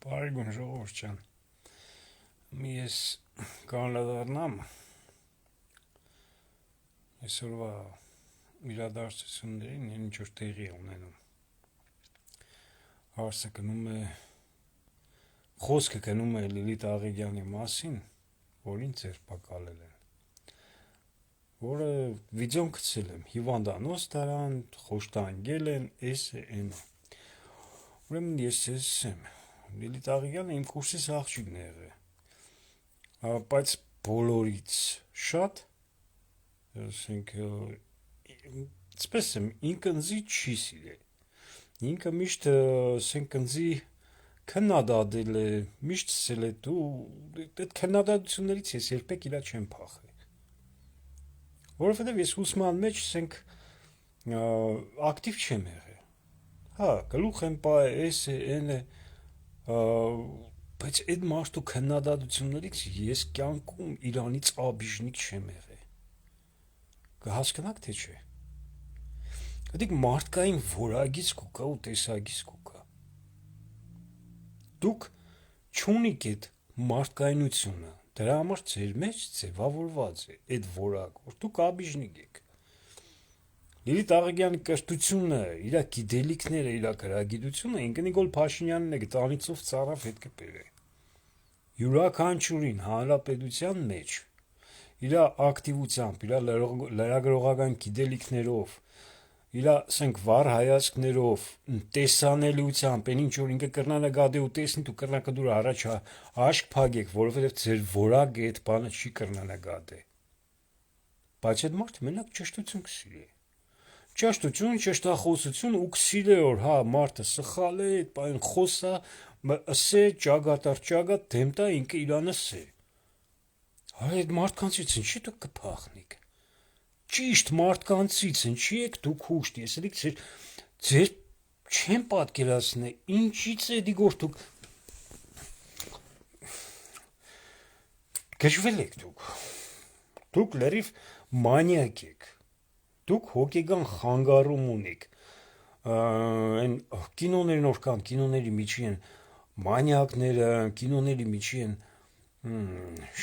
Բարեգուն ժողովուրդ ջան, մի ես կանրադառնամ այսօրվա իրադարձություններին, ինչ որ տեղի է ունենում։ Խոսքը գնում է Լիլիթ Աղեղյանի մասին, որին ձերբակալել են, որը վիդեոն գցել եմ, հիվանդանոց տարան, խոշտանգել են, էնը։ Ուրեմն ես ձեզ ասեմ, Լիլիթ Աղեղյանը իմ կուրսիս աղջիկն է եղել, բայց բոլորից շատ, ասենք, ինքնձի չի սիրել, ինքը միշտ, ասենք, ինձի քննադատել է, միշտ ասել է դու, այդ քննադատություններից ես երբեք իրա չեմ փախել, որովհետև ես ուսման մեջ, ասենք, ակտիվ չեմ եղել, գլուխ եմ պահել, էնը, բայց այդ մարդու քննադատություններից ես կյանքում իրանից աբիժնիկ չեմ եղել, կհասկանաք թե չէ, դիք մարդկային որակից կուկա ու տեսակից կուկա, դուք չունիք այդ մարդկայնությունը, դրա համար ձեր մեջ ձևավորված է այդ որակ, որ դուք աբիժնիկ եք, Լիլիթ Աղեղյանի կրթությունը, իր գիտելիքները, իր գրագիտությունը Նիկոլ Փաշինյանն է տանիցով ծառավ հետ կբերել, յուրաքանչյուրին հանրապետության մեջ, իր ակտիվությամբ, իր լրագրողական գիտելիքներով, իր, ասենք, վառ հայացքներով, տեսանելիությամբ, այն ինչ որ ինքը կրնանագադե ու տեսնի, դու կրնակդուր առաջ աշկ փագեք, որովհետև ձեր որակը այդ բանը չի կրնանագադե, բայց այդ մարդը մենակ ճշտություն կսիրի, ճշտություն, ճշտախոսություն ու կսիրի, որ մարդը սխալ է, այդ բան խոսա, ասե, ճագատ, դեմտա, ինքը իրան ասե, այդ մարդկանցից ինչի դուք կփախնիք, ճիշտ մարդկանցից ինչի եք դուք հուշտ, ես էլիք ձեր չեմ պատկերացնե, ինչից է դիգոր գժվել եք դուք լրիվ մանյակ եք, դուք հոգեգան խանգարում ունիք, այն կինոներն որ կան, կինոների միջի են մանյակները, կինոների միջի են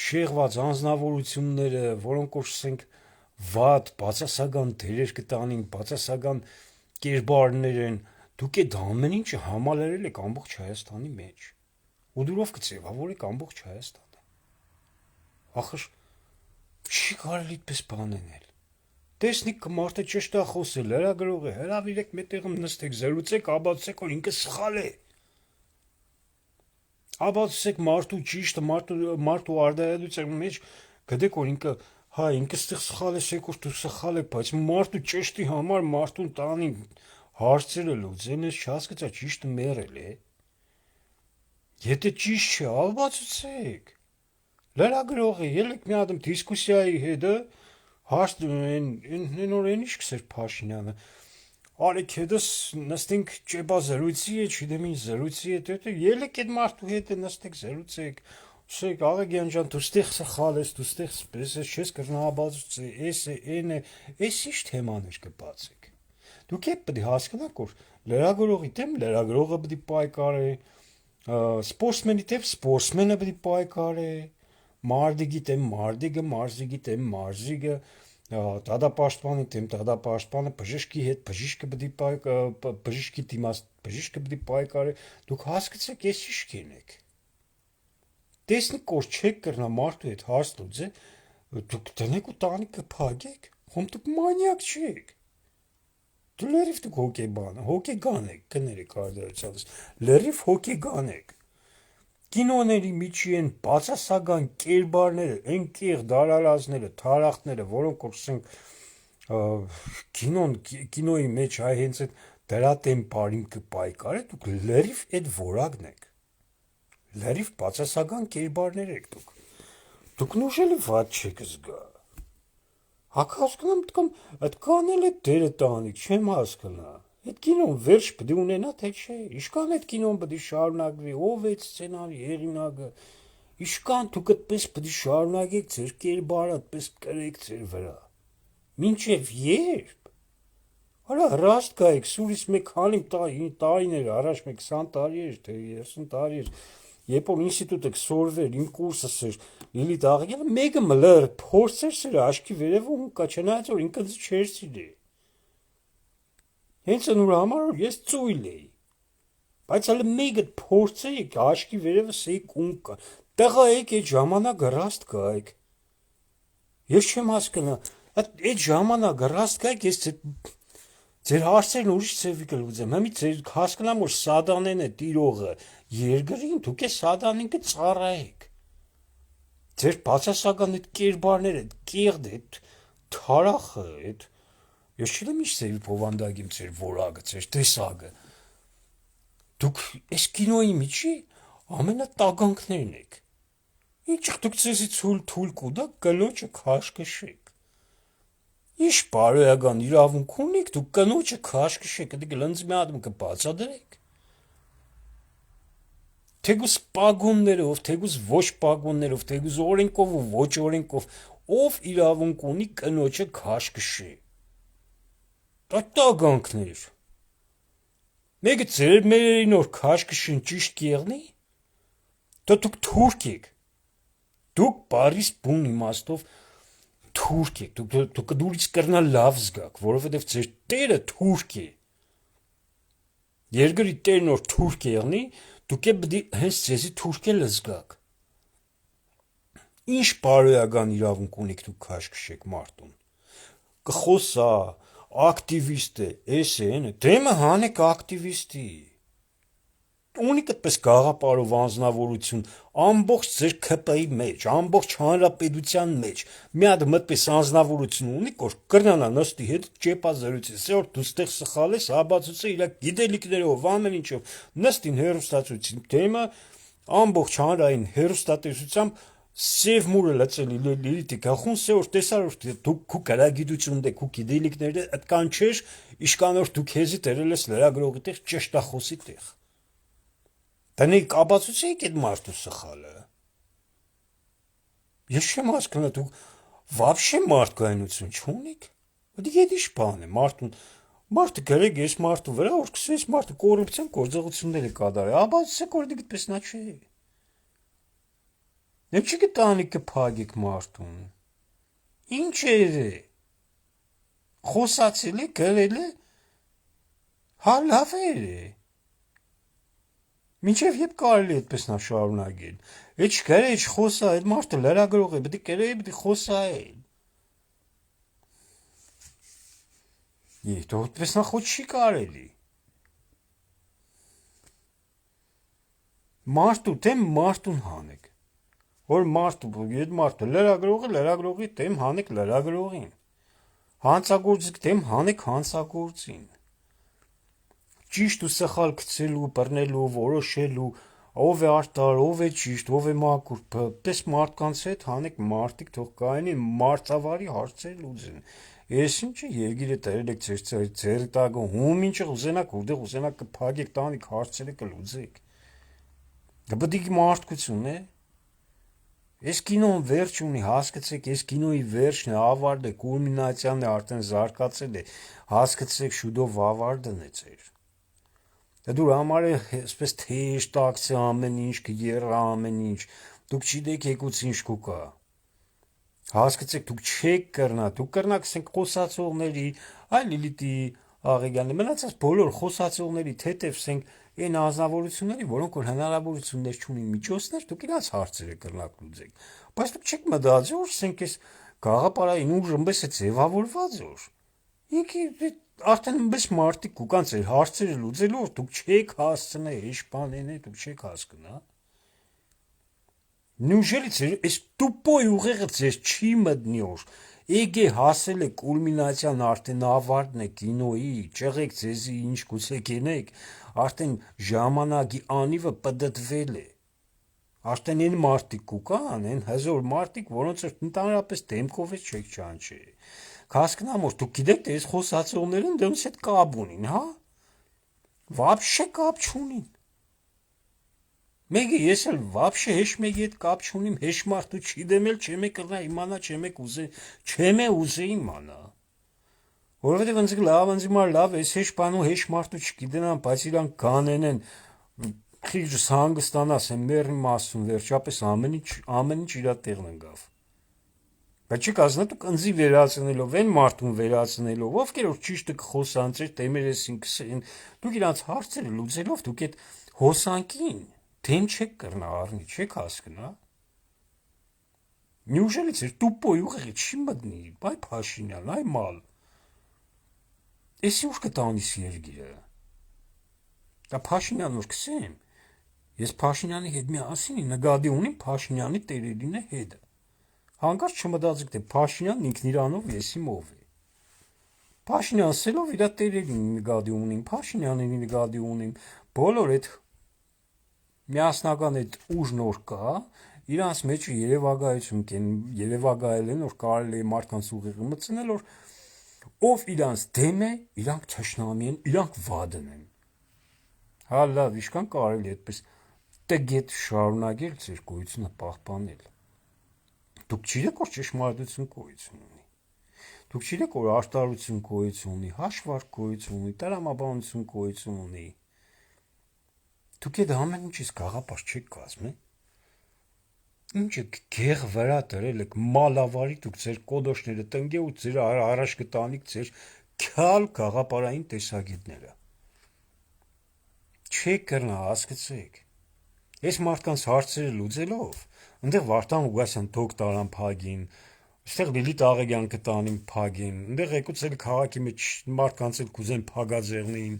շեղված անձնավորությունները, որոնք որ ասենք վատ, բացասական դերեր կտանին, բացասական կերպարներ են, դուք այդ ամեն ինչը համալրել եք ամբողջ Հայաստանի մեջ, ու դուրով կձևավորեք ամբողջ Հայաստանը, ախր չի կարելի այդպես բան անել, տեսնիք մարդը ճշտախոս է, լրագրող է, հրավիրեք մետեղում նստեք, զրուցեք, աբացուցեք, որ ինքը սխալ է, աբացուցեք մարդու ճիշտը, մարդու արդարադության մեջ գտեք, որ ինքը ստեղ սխալ է, սեկուր դու սխալ եք, բայց մարդու ճշտի համար մարդուն տանին հարցերը լուծեն, ես չհասկացա ճիշտը մեռել է, եթե ճիշտ չէ, աբացուցեք, լրագրող է, ելեք մի հատ դիսկուսիայի հետը, այն օր ինչ կսեր Փաշինյանը, արեք հետս նստենք ճեպա զրույցի է, չգիտեմ ինչ զրույցի է, ելեք այդ մարդու հետ նստեք զրուցեք, ասեք Աղեղյան ջան, դու ստեղ սխալ ես, դու ստեղ սպես ես, չես կրնաբացուցի, էս ինչ թեմաներ կբացեք, դուք եք պետք է հասկանաք, որ լրագրողի դեմ լրագրողը պետք է պայքարի, սպորտսմենի դեմ սպորտսմենը պետք է պայքարի, մարդիկի դեմ մարդիկը, մարզիկի դեմ մարզիկը, դատապաշտպանի դեմ դատապաշտպանը, բժշկի հետ բժիշկը բժշկի դիմաց բժիշկը պետք է պայքարի, դուք հասկացեք, ես ինչ կենեք, տեսնիք, որ չեք կրնա մարդու հետ հարց լուծել, դուք դնեք ու տանիքը փագեք, խոմ դուք մանյակ չեք, դու լրիվ դուք հոգեգան եք, կներեք արդարացիալս, լրիվ հոգեգան եք, կինոների միջի են բացասական կերպարները, այն կեղ դարարածները, թարախները, որոնք ասենք կինոյի մեջ հենց այդ դրա դեմ բարին կպայքարի, դուք լրիվ այդ որակն եք, լրիվ բացասական կերպարներ եք դուք նուշելի վատ չեք զգա, հասկանամ, այդ կանել է դերը տանիք, չեմ հասկանա, այդ կինոն վերջ պետք է ունենա, թե չէ, իշքան այդ կինոն պետք է շարունակվի, ով է այդ սցենարի հեղինակը, իշքան դուք այդպես պետք է շարունակեք ձեր կերպարը, այդպես կրեք ձեր վրա, մինչև երբ, Արա հրաստ գայք, սուրից մեկ քանի տարիներ առաջ, մեկ 20 տարի էր, թե 30 տարի էր, երբ որ ինստիտուտը կսորվեր, իմ կուրսս էր, Լիլիթ Աղիկյանը, մեկը մլր փորձեր սեր աշկի վերևը ու կա, չնայած որ ինքը չէր սիրի։ Հենց նոր համար որ ես ծույլ էի։ Բայց հələ մեկը փորձեիք աշկի վերևը սեիք ում կա։ Տղա եք այդ ժամանակ հրաստ գայք։ Ես չեմ հասկնա, այդ ժամանակ հրաստ գայք, ես ձեր հարցերն ուրիշ ծևի կլուծեմ։ Հիմա ձեր հասկանամ որ Սադանեն է տիրողը երկրին, դուք է Սադանին կծառայեք։ Ձեր բացասական այդ կերպարները, այդ կեղտը, այդ թարախը, այդ ես չգիտեմ ինչ ծևի փոխանդակիմ ձեր որակը, ձեր տեսակը։ Դուք այս կինոյի միջի ամենատագանքներն եք։ Ինչ դուք ձեզի թույլ կուտակ կնոջը քաշքշեք։ Ինչ բարոյական իրավունք ունիք դուք կնոջը քաշքշեք, դուք լնձ մի ադմ կբացատրեք։ Թեգուս պագոններով, թեգուս ոչ պագոններով, թեգուս օրենքով ու ոչ օրենքով, ով իրավունք ունի կնոջը քաշքշի։ Դա տագանքներ։ Մեկը ձեր մերերին որ քաշքշին ճիշտ կեղնի, դա դուք թուրք եք։ Դուք բարիս բուն իմաստով թուրք եք, դուք դուրից կրնա լավ զգաք, որովհետև ձեր տերը թուրք է։ Երկրի տերն որ թուրք եղնի, դուք է բդի հենց ձեզի թուրք է լզգաք։ Ինչ բարոյական իրավունք ունիք դուք քաշքշեք մարդուն։ Կխոսա, ակտիվիստ է, էս է, դեմը հանեք ակտիվիստի։ Ունիք այդպես գաղապարով անձնավորություն, ամբողջ ձեր ՔՊ-ի մեջ, ամբողջ հանրապետության մեջ, մի հատ մտպես անձնավորություն ունիք, որ կրնանա նստի հետ ճեպազրույցի, որ դու ստեղ սխալ ես, հաբացուցը իր գիտելիքներով, ամեն ինչով, նստին հերոստացույցի թեմը, ամբողջ հանրային հերոստատեսությամբ սև մուրը լծելի Լիլիթի գլխուն սե որ տեսար որ դուք քու գրագիտություն դեք քու գիտելիքները այդքան չէր իշքան որ դուք հեզի դերել ես լրագրողի տեղ ճշտախոսի տեղ Դնիկ ապացուցեիք այդ մարդու սխալը։ Ես չեմ հասկանում դուք вообще մարդկայնություն չունիք։ Դուք էդ ինչ բան է մարդը գրեք ես մարդու վրա որ սկսես մարդը կոռուպցիան գործողություններ է կատարել, ապացուցեք որ դուք այդպես նա չէ։ Դուք չգիտանի կփագեք մարդուն։ Ինչ է։ Խոսացել է, գրել է։ Հա լավ է։ Մինչև երբ կարելի է այդպես նա շարունակել։ Էջ գրե, էջ խոսա, այդ մարդը լրագրող է, պետք է գրե, պետք է խոսա է։ Դու այդպես նա խոչ չի կարելի։ Մարդու դեմ մարդուն հանեք։ Որ մարդու, այդ մարդը լրագրող է, լրագրողի դեմ հանեք լրագրողին։ Հանցագործի դեմ հանեք հանցագործին։ Ճիշտ ու սխալ գցելու, բռնելու, որոշելու, ով է արտար, ով է ճիշտ, ով է մաքուր, պես մարդկանց հետ հանեք մարդիկ թող կայանի մարդավարի հարցեր լուծեն։ Ես ինչը երկիրը դերել եք ձեր տակը, հում ինչը ուզենաք, որտեղ ուզենաք կփակեք տանիք հարցերը կլուծեք։ Դա պետք է մարդկություն է։ Այս կինոն վերջ ունի, հասկացեք, այս կինոյի վերջն է, ավարտը, կուլմինացիան է, արդեն զարգացել է, հասկացեք, շուտով ավարտն է ձեր։ Դու համար է այսպես թեժ տաքսի ամեն ինչ, կերա ամեն ինչ, դուք չգիտեք եկուց ինչ կուկա։ Հասկացեք, դուք չեք կրնա, դուք կրնաք ասենք խոսացողների, այ Լիլիթի Աղիկյանի, մնացած բոլոր խոսացողների թեթև ասենք այն անձնավորությունների, որոնք որ հնարավորություններ չունին միջոցներ, դուք իրաց հարցերը կրնաք լուծեք։ Բայց դուք չեք մտածի, որ ասենք այս գաղափարային ուժը ըմբես է ձևավորված որ։ Եկի արդեն ըմբես մարդիկ կուկան ձեր հարցերը լուծելու, որ դուք չեք հասցնե, ինչ բան է, դուք չեք հասկնա։ Նույնիսկ ձեր այս տուպոյ ուղեղը ձեր չի մտնի որ Եկե հասել է կուլմինացիան արդեն ավարտն է կինոյի, ճեղեք ձեզի ինչ գուցե կենեք, արդեն ժամանակի անիվը պդտվել է։ Արդեն այն մարդիկ կուկան, այն հզոր մարդիկ, որոնց ընդհանրապես դեմքով է չեք ճանչի։ Հասկնամ որ դուք գիտեք թե այս խոսացողներն դրանց հետ կապ ունին, հա։ Вообще կապ չունին։ Մեկը ես էլ вообще հեշ մեկի հետ կապ չունիմ, հեշ մարդու չի դեմել, չեմ կրնա իմանա, չեմ ուզե իմանա։ Որովհետև ինձ լավ, ինձ մար լավ, այս հեշ բանու հեշ մարդու չգիտենան, բայց իրանք կանեն են խիղճ հանգստանաս են մերի մասում վերջապես ամեն ինչ իր տեղն ընկավ։ Բայց չի կազմա դուք ինձի վերացնելով, այն մարդուն վերացնելով, ովքեր որ ճիշտը կխոսան, ծեր տեմերեսին կսեն, դուք իրանց հարցերը լուծելով դուք այդ հոսանքին դեմ չեք կրնա առնի, չեք հասկնա։ Неужели ծեր տուպոյ ուղեղի չի մտնի, բայ Փաշինյան, այ մալ։ Էսի ուր կտանիս երգիրը։ Դա Փաշինյան որ կսեմ, ես Փաշինյանի հետ միասին նկատի ունիմ Փաշինյանի տերերին է հետը։ Հանկարծ չմտածեք, թե Փաշինյանն ինքն իրանով եսիմ ով է։ Փաշինյան սելով իր տերերին նկատի ունիմ, Փաշինյանին նկատի ունիմ, բոլոր այդ միասնական այդ ուժն որ կա, իրանց մեջ երևակայել են, որ կարելի է մարդկանց ուղեղը մտցնել, որ ով իրանց դեմ է, իրանք թշնամի են, իրանք վադն են։ Հա լավ, իշքան կարելի է այդպես տգետ շարունակել ձեր գոյությունը պահպանել։ Դուք չեք որ ճշմարտություն գոյություն ունի։ Դուք չեք որ արտարություն գոյություն ունի, հաշվարկ գոյություն ունի, տրամաբանություն գոյություն ունի։ Դուք այդ ամեն ինչից գաղափար չեք կազմել։ Ինչը գեղ վրա դրել եք մալավարի դուք ձեր կոդոշները տնկե ու ձեր առաջ կտանիք ձեր քյալ գաղափարային տեսակետները։ Չեք կրնա հասկացեք։ Այս մարդկանց հարցերը լուծելով, այնտեղ Վարդան Ուգասյան դոկտորան փագին, այստեղ Լիլիթ Աղեգյան կտանին փագին, այնտեղ եկուց էլ քաղաքի մեջ մարդկանց էլ կուզեն փագաձեղնին,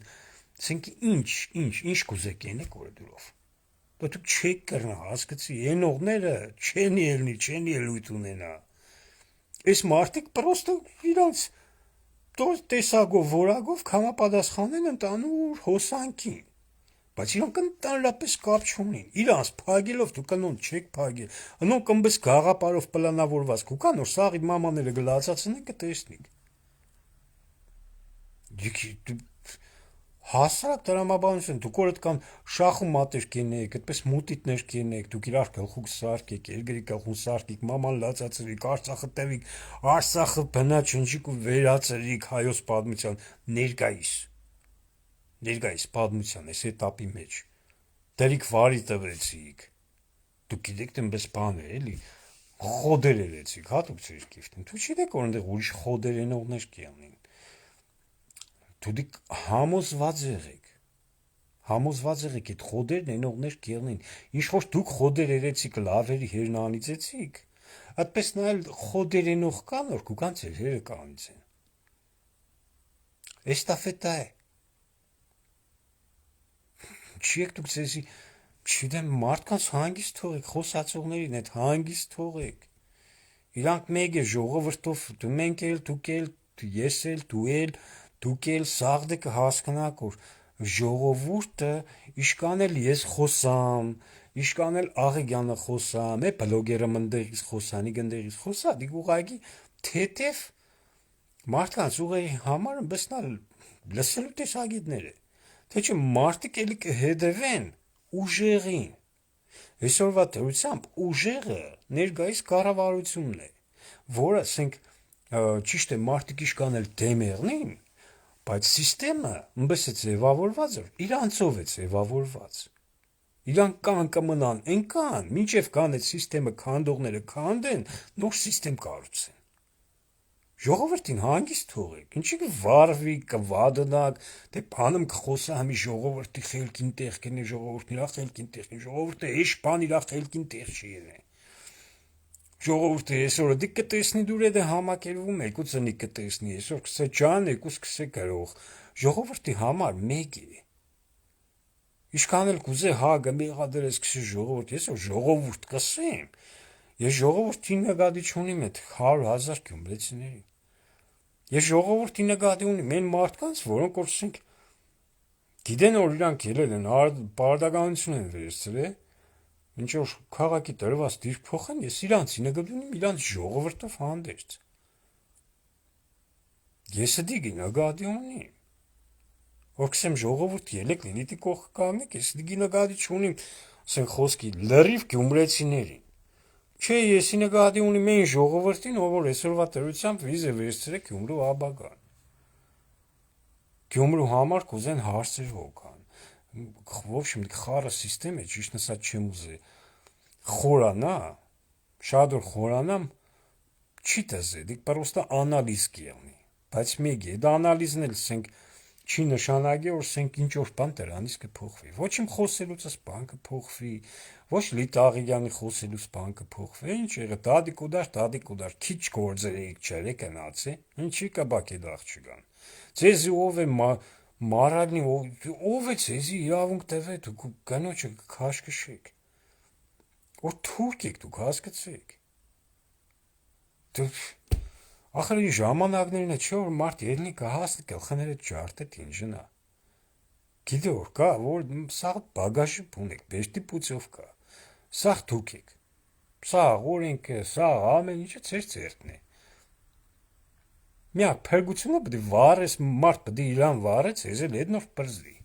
ասենք ինչ կուզեք ենեք որ դուրով։ Դուք չեք կրնա հասկացի, ենողները չեն ելնի, չեն ելույթ ունենա։ Այս մարդիկ պրոստը իրանց տեսագով, որագով կամապատասխանեն ընդանուր հոսանքին, բայց իրանք ընդանրապես կապ չունին, իրանց փագելով դուք անոն չեք փագել, անոն կմբես գաղապարով պլանավորված կուկան, որ սաղ իմ մամաները գլացացնեն կտեսնիք։ Հասարակ տրամաբանություն, դուք որ այդքան շախ ու մատեր կենեք, այդպես մուտիտներ կենեք, դուք իրար գլխուկ սարքեք, երկրի գլխուն սարքեք, մաման լացացրիք, Արցախը տևիք, Արցախը բնաչնջիկ ու վերացրիք հայոց պատմության ներկայիս պատմության այս էտապի մեջ, դրիք վարի տվեցիք, դուք գիտեք դեմպես բան է, էլի, խոդեր երեցիք, հա դուք ձեր գիվտին, դուք չիտեք որ այնտեղ ուրիշ խոդեր ենողներ կյանին։ Դուք համոզված եղեք այդ խոդերն ենողներ կեղնին, ինչ որ դուք խոդեր երեցիք լավերի հերն անիծեցիք, այդպես նայել խոդեր ենող կան, որ կուկան ձեր հերը կանիծեն։ Էստաֆետա է։ Չի եք դուք ձեզի, չգիտեմ, մարդկանց հանգիստ թողեք, խոսացողներին այդ հանգիստ թողեք։ Իրանք մեկ է ժողովրդով, մենք էլ, դուք էլ, ես էլ, դուք էլ սաղդը կհասկանաք, որ ժողովուրդը իշքան էլ ես խոսամ, իշքան էլ Աղեգյանը խոսամ, բլոգերը մնդեղից խոսանի գնդեղից խոսա, դիք ուղագի թեթև մարդկանց ուղեղի համար բսնալ լսելու տեսակետներ է, թե չէ մարդիկ էլի կհետևեն ուժեղին։ Այսօրվա դրությամբ ուժեղը ներկայիս կառավարությունն է, որը ասենք ճիշտ է մարդիկ իշքան էլ դեմ եղնին, բայց սիստեմը ըմբես է ձևավորված, իրանցով է ձևավորված։ Իրանք կան կմնան, կան, մինչև կան այդ սիստեմը քանդողները քանդեն, նոր սիստեմ կառուցեն։ Ժողովրդին հանգիստ թողեք, ինչի կվարվի, կվադնակ, թե բանում կխոսա համի ժողովրդի խելքին տեղ կենե, ժողովրդն իրա խելքին տեղ կենե, ժողովուրդը էշ բան իրա խելքին տեղ չի ենե։ Ժողովուրդը այսօր դիք կտեսնի դուր է համակերվում, եկու ծնի կտեսնի, այսօր կսե ջան, եկուս կսե գրող։ Ժողովրդի համար մեկ է։ Իշքան էլ կուզե հա գմեղադրես կսե ժողովուրդ, այսօր ժողովուրդ կսեմ, ես ժողովրդի նկատի չունիմ այդ 100,000 գյումրեցիներին։ Ես ժողովրդի նկատի ունիմ այն մարդկանց, որոնք որ ասենք գիտեն որ իրանք ելել են, բարդականություն են վերցրել, ինչ որ քաղաքի տրված դիրքփոխ են, ես իրանցի նկատի ունիմ իրանց ժողովրդով հանդերձ։ Ես դիգի նկատի ունիմ։ Որ կսեմ ժողովուրդ ելեք Լիլիթի կողքը կանգնեք, ես դիգի նկատի չունիմ, ասենք խոսքի լրիվ գյումրեցիներին։ Չէ, եսի նկատի ունիմ այն ժողովրդին, ով որ այսօրվա դրությամբ վիզ է վերցրել Գյումրու աբագան։ Գյումրու համար կուզեն հարցեր հոգան։ В общем, խառը սիստեմ է, ճիշտ ասած չեմ ուզի։ Խորանա, շատ որ խորանամ, չի տզե, դիք պրոստը անալիզ կեղնի։ Բայց մեկ է, դա անալիզն էլ սենք չի նշանակի, որ սենք ինչ-որ բան դրանից կփոխվի։ Ոչ իմ խոսելուցս բան կփոխվի, ոչ Լիտաղյանի խոսելուց բան կփոխվի, ինչ եղը, դադի կուդար, քիչ գործեր եք չերը կնացի, ինչի կբակ է դաղ չգան։ Ձեզի ով է մարալնի, ով է ձեզի իրավունք տվե, դուք գանոչը քաշկշեք։ Որ թուրք եք դուք հասկացեք։ Ախր ի ժամանակներն է չէ որ մարդ ելնի կհասնի գլխները ջարդը տինժնա։ Գիտե որ կա, որ սաղ բագաժի բուն եք, բեշտի պուծով կա, սաղ թուրք եք, սաղ օրենքը, սաղ ամեն ինչը ծեր ծերտն է։ Միակ փրկությունը պտի վարես, մարդ պտի իրան վարեց, ես էլ հետնով պրզվի։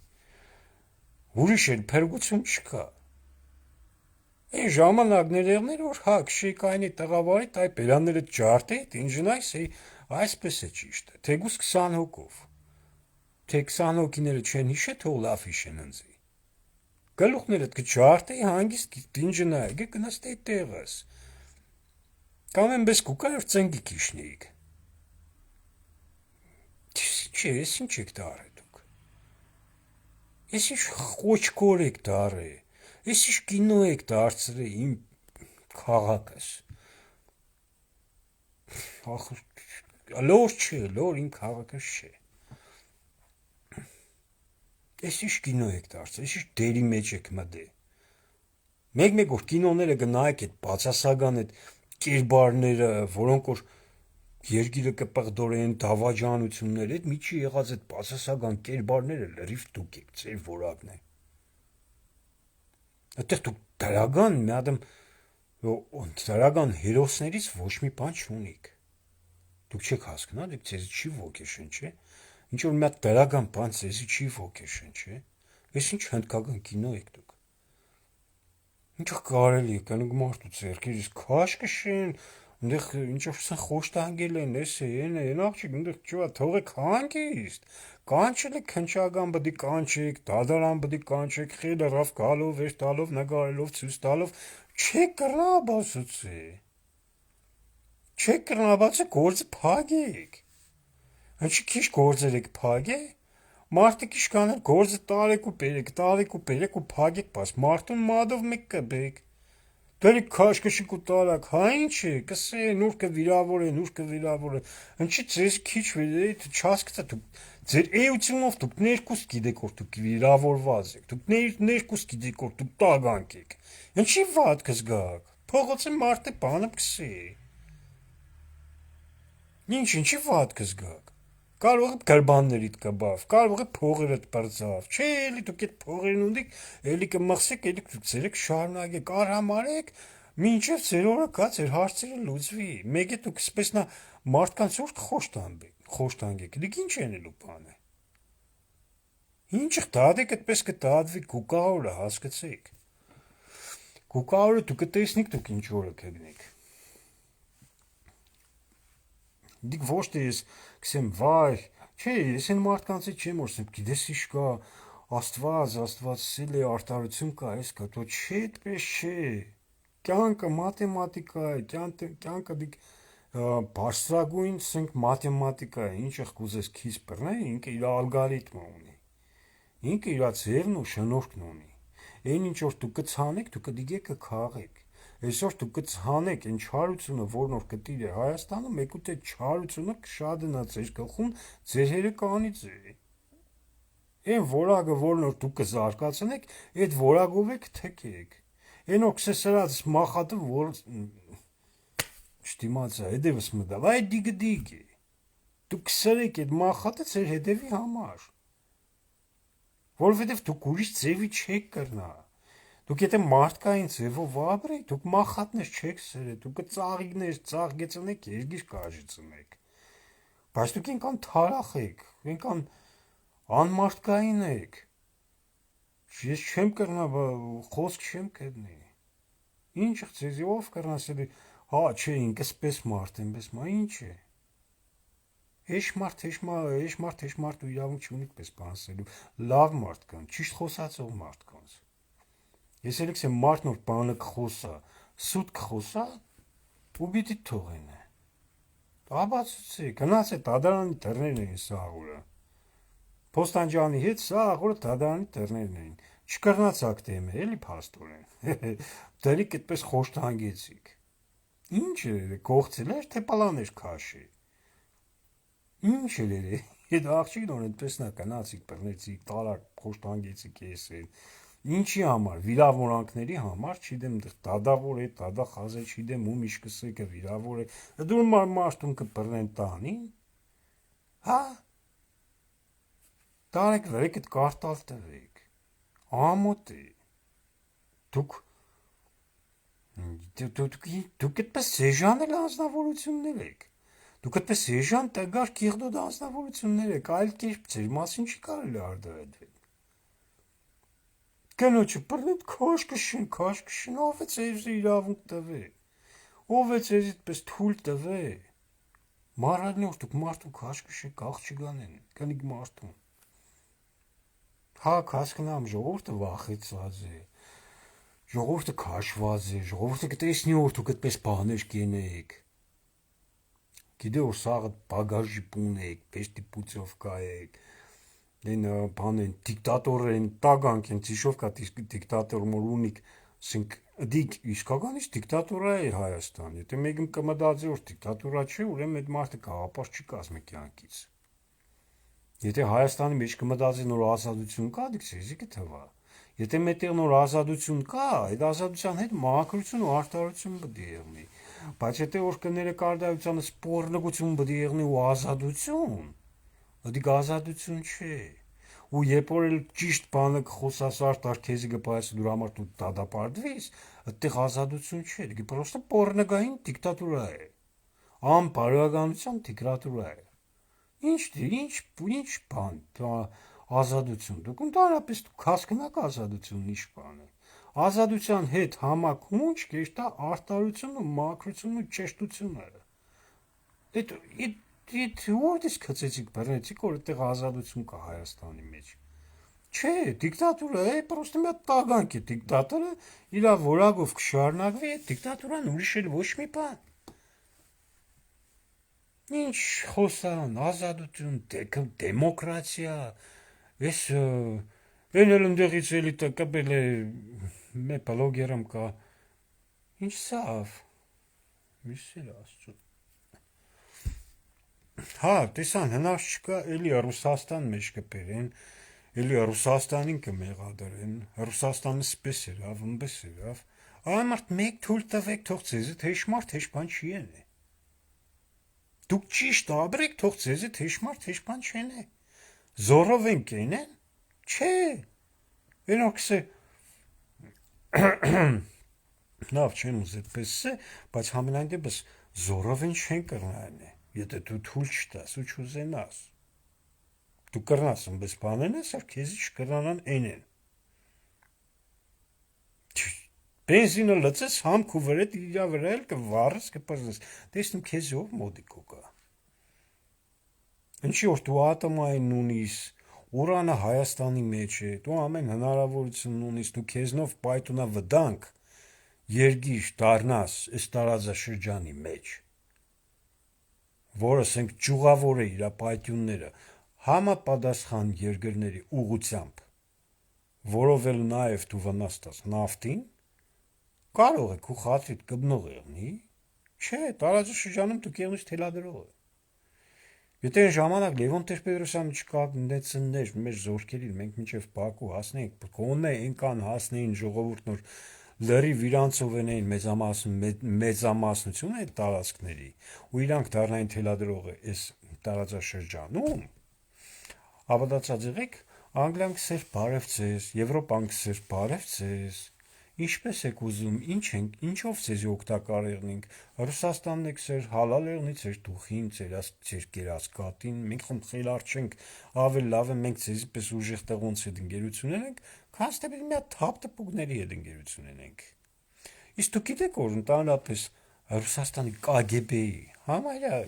Ուրիշ էլ փրկություն չկա։ Այն ժամանակներ եղներ, որ հա քշիկայինի տղավարի տայ պերանները ջարդե, ինժնայս այսպես է ճիշտ, թեգուս 20 հոգով, թե 20 հոգիները չեն հիշե, թող լավ հիշեն ընձի։ Գլուխներդ կջարդե, հանգիստ ինժնայ, գնաստե տեղս։ Կամ են բես կուկայր ծենգի կիշնեիք։ Չէ, ես ինչ եք դարը դուք։ Ես ինչ խոչքոր եք դարը։ Ես ինչ կինո եք դարձրե իմ քաղաքս։ Լոր չէ, լոր իմ քաղաքս չէ։ Ես ինչ կինո եք դարձրե, ես ինչ դերի մեջ եք մտե։ Մեկ որ կինոները գնայեք այդ բացասական այդ կերբարները, որոնք որ երկիրը կպղդորեն դավաճանություններ, այդ միջի եղած այդ բացասական կերբարները լրիվ դուք եք, ձեր որակն է։ Այդտեղ դուք դրական մի հատ դրական հերոսներից ոչ մի բան չունիք։ Դուք չեք հասկնա, դուք ձեզ չի ոգեշնչի, ինչ որ մի հատ դրական բան ձեզ չի ոգեշնչի։ Ես ինչ հնդկական կինո եք դուք։ Ինչ կարելի է կնուկ մարդու ձեռքերից քաշ կշեն, այնտեղ ինչ որ սան խոշտանգել են, են աղջիկ, այնտեղ ճուա թողեք հանգիստ։ Կանչել եք քնչական բդի կանչեք, դադարան բդի կանչեք, խելը ռավ գալով, վեր տալով, նկարելով, ցույց տալով, չեք կռնաբացուցի։ Չեք կռնաբացը գործը փագեք։ Ինչի քիչ գործեր եք փագե։ Մարդիկ իշքան էլ գործը տարեք ու փագեք, բաց մարդուն մադով մեկ կբեք։ Դերի քաշքշիկ ու տարակ, հա ինչ է, կսե, նուրկը վիրավոր է, ինչի ձեզ քիչ չհասկացա, դուք ձեր էությունով դուք ներկուս գիտեք, որ դուք վիրավորված եք, դուք ներկուս գիտեք, որ դուք տագանք եք, ինչի վատ կզգաք, փողոցը մարդը բանը կսե, ինչի վատ կզգաք, կարող է գրբաններիդ կբավ, կարող է փողերդ պրծավ, չէ, էլի դուք այդ փողերն ունիք, էլի կմխսեք, էլի դուք ձերեք շարունակեք, արհամարեք, մինչև ձեր օրը կա, ձեր հարցերը լուծվի, մեկ է դուք սպես նա մարդկանց ուր խոշտանգեք, դիք ինչ ենելու բան է։ Ինչ դադեք այդպես կդադվի գուկահորը, հասկացեք։ Գուկահորը դուք կտեսնիք, դուք ինչ օրը կգնեք։ Դիք ոչ թե ես կսեմ վայ, չէ, ես են մարդկանցից չեմ որսեմ, գիտես ինչ կա, աստված սիլ է, արդարություն կա, այս կա, թո չէ, այդպես չէ, կյանքը մաթեմատիկա է, կյանքը դիք բարձրագույն սենք մաթեմատիկա է, ինչ կուզես քիզ բռնե, ինքը իր ալգորիթմը ունի, ինքը իր ձևն ու շնորհքն ունի, այն ինչ որ դուք կցանեք, դուք կդիգեք կքաղեք, այսօր դուք կցանեք այն չարությունը, որն որ կտիր է Հայաստանում, եկուտ այդ չարությունը կշադնա ձեր գլխում, ձեր հերը կանի ձեր։ Այն որակը, որն որ դուք կզարգացնեք, այդ որակով եք թքեք։ Այն որ կսեսրած մախատը, որ չդիմացա, հետևս մտավ, այ դիգ է։ Դուք կսրեք այդ մախատը ձեր հետևի համար։ Որովհետև դուք ուրիշ ձևի չեք կրնա։ Դուք եթե մարդկային ձևով ապրեք, դուք մախատնես չեք սրե, դուք կծաղիգներ, ծաղգեցնեք, երգիր կաժիծնեք։ Բայց դուք ինքան թարախ եք, ինքան անմարդկային եք։ Ես չեմ կրնա, խոսք չեմ կրնի։ Ինչ ձեզի ով կրնասելի, հա չէ, ինքս պես մարդ եմ, պես մա ինչ է։ Էշմարտ ու իրավունք չունի պես բանսելու, լավ մարդ կան, ճիշտ խոսացող մարդ կանց։ Ես ելիքս եմ մարդն որ բանը կխոսա, սուտ կխոսա, ու պիտի թողեն է։ Աբացուցի, գնաց է դադարանի դռներն էին սա աղուրը։ Պոստանջանի հետ սա աղուրը դադարանի դռներն էին։ Չկրնաց ակտեմ է, էլի փաստորեն։ Դրիկ այդպես խոշտանգեցիք։ Ինչ էր, կողցել էր, թե պալան էր քաշի։ Ինչ էր, այդ աղջիկն որ այդպես նա գնացիք, բռնեցիք, տարակ, խոշտանգեցիք եսեն։ Ինչի համար, վիրավորանքների համար, չգիտեմ, դադավոր է, դադախազ է, չգիտեմ, ում իշկսեկը վիրավոր է, դու մարդուն կբռնեն տանին։ Հա։ Տարեք վերեք այդ կարտալ տվեք։ Ամոթ է։ Դուք այդպես սեժան էլ անձնավորություններ եք։ Դուք այդպես սեժան տգար կիղդոդ անձնավորություններ եք, այլ կերպ ձեր մասին չի կարելի արտահայտվել։ Կնոջը բռնեն քաշ կշին, ով է ձեզ իրավունք տվե։ Ով է ձեզ այդպես թույլ տվե։ Մարալնի որ դուք մարդու քաշ կշեք, աղջիկան են, կնիկ մարդուն։ Հա, հասկնամ, ժողովուրդը վախեցած է։ Ժողովուրդը քաշված է, ժողովուրդը կտեսնի որ դուք այդպես բաներ կենեք։ Գիտե որ սաղը բագաժի պուն եք, պեշտի պուցովկա եք, են բան են, դիկտատոր են, տագանք են, ծիշովկա դիկտատոր մորունիկ, սինք դիկ իսկականից դիկտատորա է Հայաստան, եթե մեկում կմտածի որ դիկտատորա չէ, ուրեմն այդ մարդը գաղափար չի կազմի կյանքից։ Եթե Հայաստանի մեջ կմտածի նոր ազատություն կա, դիք սեզի կթվա։ Եթե մետեղ նոր ազատություն կա, այդ ազատության հետ մաքրություն ու արտարություն պետք է եղնի։ Բայց եթե որ կներկայացանը սպորնգություն պետք է եղնի ու ազատություն, դիք ազատություն չէ։ Ու երբ որ ճիշտ բանը կխոսաս արտար քեզի կպայես դու համար դու դադապարտվես, այդտեղ ազատություն չէ, դիք պրոստը պորնգային դիկտատուրա է։ Անբարոյականության դիկտատուրա է։ Ինչ բան, ազատություն, դուք ընդհանրապես դուք հասկնաք ազատությունն ինչ բան է։ Ազատության հետ համակունչ կերտա արտարություն ու մաքրություն ու ճշտությունը։ Այդ որտես կծեցիք բռնեցիք որ այդտեղ ազատություն կա Հայաստանի մեջ։ Չէ, դիկտատուրա է, պրոստը մի հատ տագանք է դիկտատորը, իրա որակով կշարունակվի, այդ դիկտատուրան ուրիշ էլ ոչ մի բան։ Ինչ խոսան, ազատություն, դեմոկրատիա, ես են էլ ընդեղից էլի կպել է մե բլոգերամ կա, ինչ սավ, միսել աստծո։ Հա, տեսան, հնարց չկա, էլի Ռուսաստան մեջ կպերեն, էլի Ռուսաստանին կմեղադրեն, Ռուսաստանը սպես երավ, ըմպես երավ, ամարդ մեկ թույլ տվեք, թող ձեզ հետ հեշմարդ հեշպան չի են է։ Դուք ճիշտ ապրեք, թող ձեզ հետ հեշմարդ հեշպան չեն է։ Զորով են կենեն, չէ, ենոքս է, լավ չեմ ուզ այդպես է, բայց համենայն դեպս զորով են չեն կրնային է, եթե դու թույլ չտաս ու չուզենաս։ Դու կրնաս ըմպես բանեն ես, որ քեզի չկրնանան են են։ Բենզինը լծես, համք ու վրետ իրա վրա էլ կվարես, կպրզես, տեսնում քեզի ով մոդիկո կա։ Ինչի որ դու ատոմային ունիս, ուրանը Հայաստանի մեջ է, դու ամեն հնարավորություն ունիս, դու քեզնով պայթունա վտանգ, երգիր դառնաս այս տարածաշրջանի մեջ, որը ասենք ճյուղավոր է իր պայթյունները, համապատասխան երկրների ուղղությամբ, որով էլ նաև դու վնաստաս նավթին, կարող եք ու խաթրիտ կբնող եղնի, չէ, տարածաշրջանում դուք եղնից թելադրող է։ Եթե այն ժամանակ Լևոն Տեր-Պետրոսյանը չկանգնեցներ մեր զորքերին, մենք մինչև Բաքու հասնեինք, կոնե այնքան հասնեին ժողովուրդն որ լրիվ իրանցով են մեծամասնությունը այդ տարածքների, ու իրանք դառնային թելադրողը այս տարածաշրջանում, հավատացած եղեք, Անգլիան կսեր բարև ձեզ, Եվրոպան կսեր բարև ձեզ, ինչպես եք ուզում, ինչով ձեզի օգտակար եղնենք, Ռուսաստանն եք սեր հալալ եղնի ձեր դուխին, ձեր կերասկատին, մենք խոմ խելարչենք, ավելի լավ է մենք ձեզի պես ուժեղ տեղոնց հետ ընկերություն ենք, քանց թե մի հատ թափ տպուկների հետ ընկերություն ենք։ Իսկ դուք գիտեք որ ընդհանրապես Ռուսաստանի KGB-ի համարյա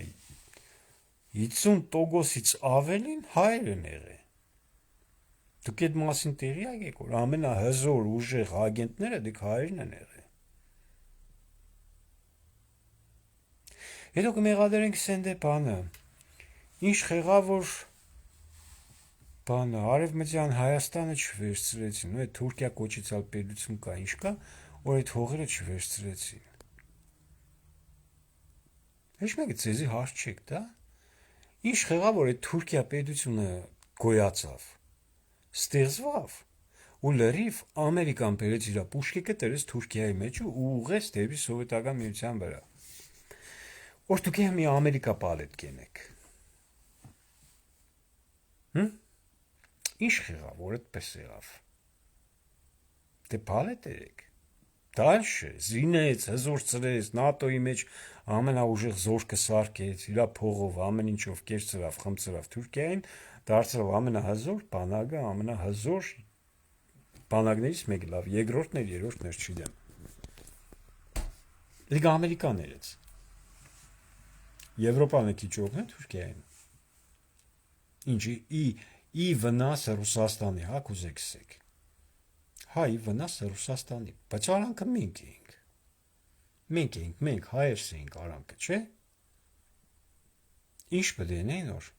50%-ից ավելին հայեր են եղել։ Դուք այդ մասին տեղյակ եք, որ ամենահզոր ուժեղ ագենտները դուք հայերն են եղել։ Հետո կմեղադրենք սենդե բանը։ Ինչ եղավ, որ բանը Արևմտյան Հայաստանը չվերցրեցին, ու այդ Թուրքիա կոչեցալ պետություն կա, ինչ կա, որ այդ հողերը չվերցրեցին։ Հիշ մեկը ձեզի հարց չեք, դա։ Ինչ եղավ, որ այդ Թուրքիա պետությունը գոյացավ, ստեղծվավ, ու լրիվ Ամերիկան բերեց իր պուշկիկը դրեց Թուրքիայի մեջ ու ուղղեց դեպի Սովետական Միության վրա։ Որ դուք մի Ամերիկա պալետ կենեք։ Ինչ եղավ, որ այդպես եղավ։ Դե պալետ եք։ Դալշե, զինեց, հզոր ծրեց, ՆԱՏՕ-ի մեջ ամենաուժեղ զորքը սարքեց, իր փողով ամեն ինչով կերծրավ, խմծրավ Թուրքիային, դարձավ ամենահզոր բանակը, ամենահզոր բանակներից մեկը, լավ, երկրորդներ, երրորդներ չգիտեմ։ Լիգ Ամերիկաներից։ Եվրոպանը քիչ օգն է Թուրքիային։ Ինչի ի վնասը Ռուսաստանի, հա, կուզեքսեք։ Հա, ի վնասը Ռուսաստանի, բայց արանքը մենք էինք։ Մենք հայերս էինք արանքը, չէ՞։ Ինչ պետք է նեն որ։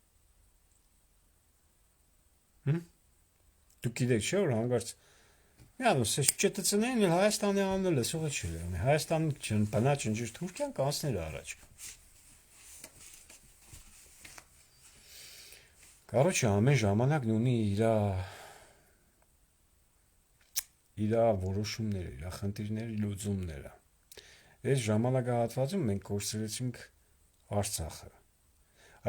Դուք գիտեք, չէ՞ որ հանգարց միանում սեչ ՉՏՑ-ն էլ Հայաստանի անունը լսողը չի։ Հայաստանի բնաճնջիր Թուրքիան կանցներ առաջ։ Короче, ամեն ժամանակն ունի իր որոշումները, իր խնդիրները, լուծումները։ Այս ժամանակահատվածում մենք կորցրեցինք Արցախը։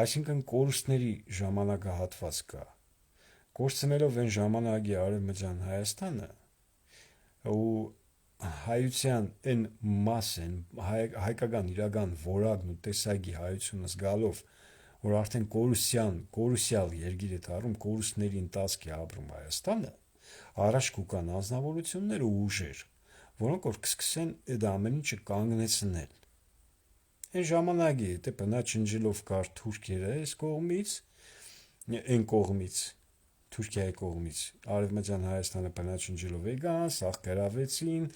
Այսինքն կորուստների ժամանակահատված կա։ Կորցնելով այն ժամանակի Արևմտյան Հայաստանը ու հայության այն մասն, հայկական իրական որակն ու տեսակի հայությունը զգալով, որ արդեն կորուսյալ երկիր է դառնում, կորուստների ընթացք է ապրում Հայաստանը, առաջ կուկան անձնավորություններ ու ուժեր, որոնք որ կսկսեն այդ ամեն ինչը կանգնեցնել։ Այն ժամանակի հետո բնաճնջելով կար թուրքերը այս կողմից, այն կողմից, Թուրքիայի կողմից, Արևմտյան Հայաստանը բնաճնջելով եկան, սաղ գրավեցին,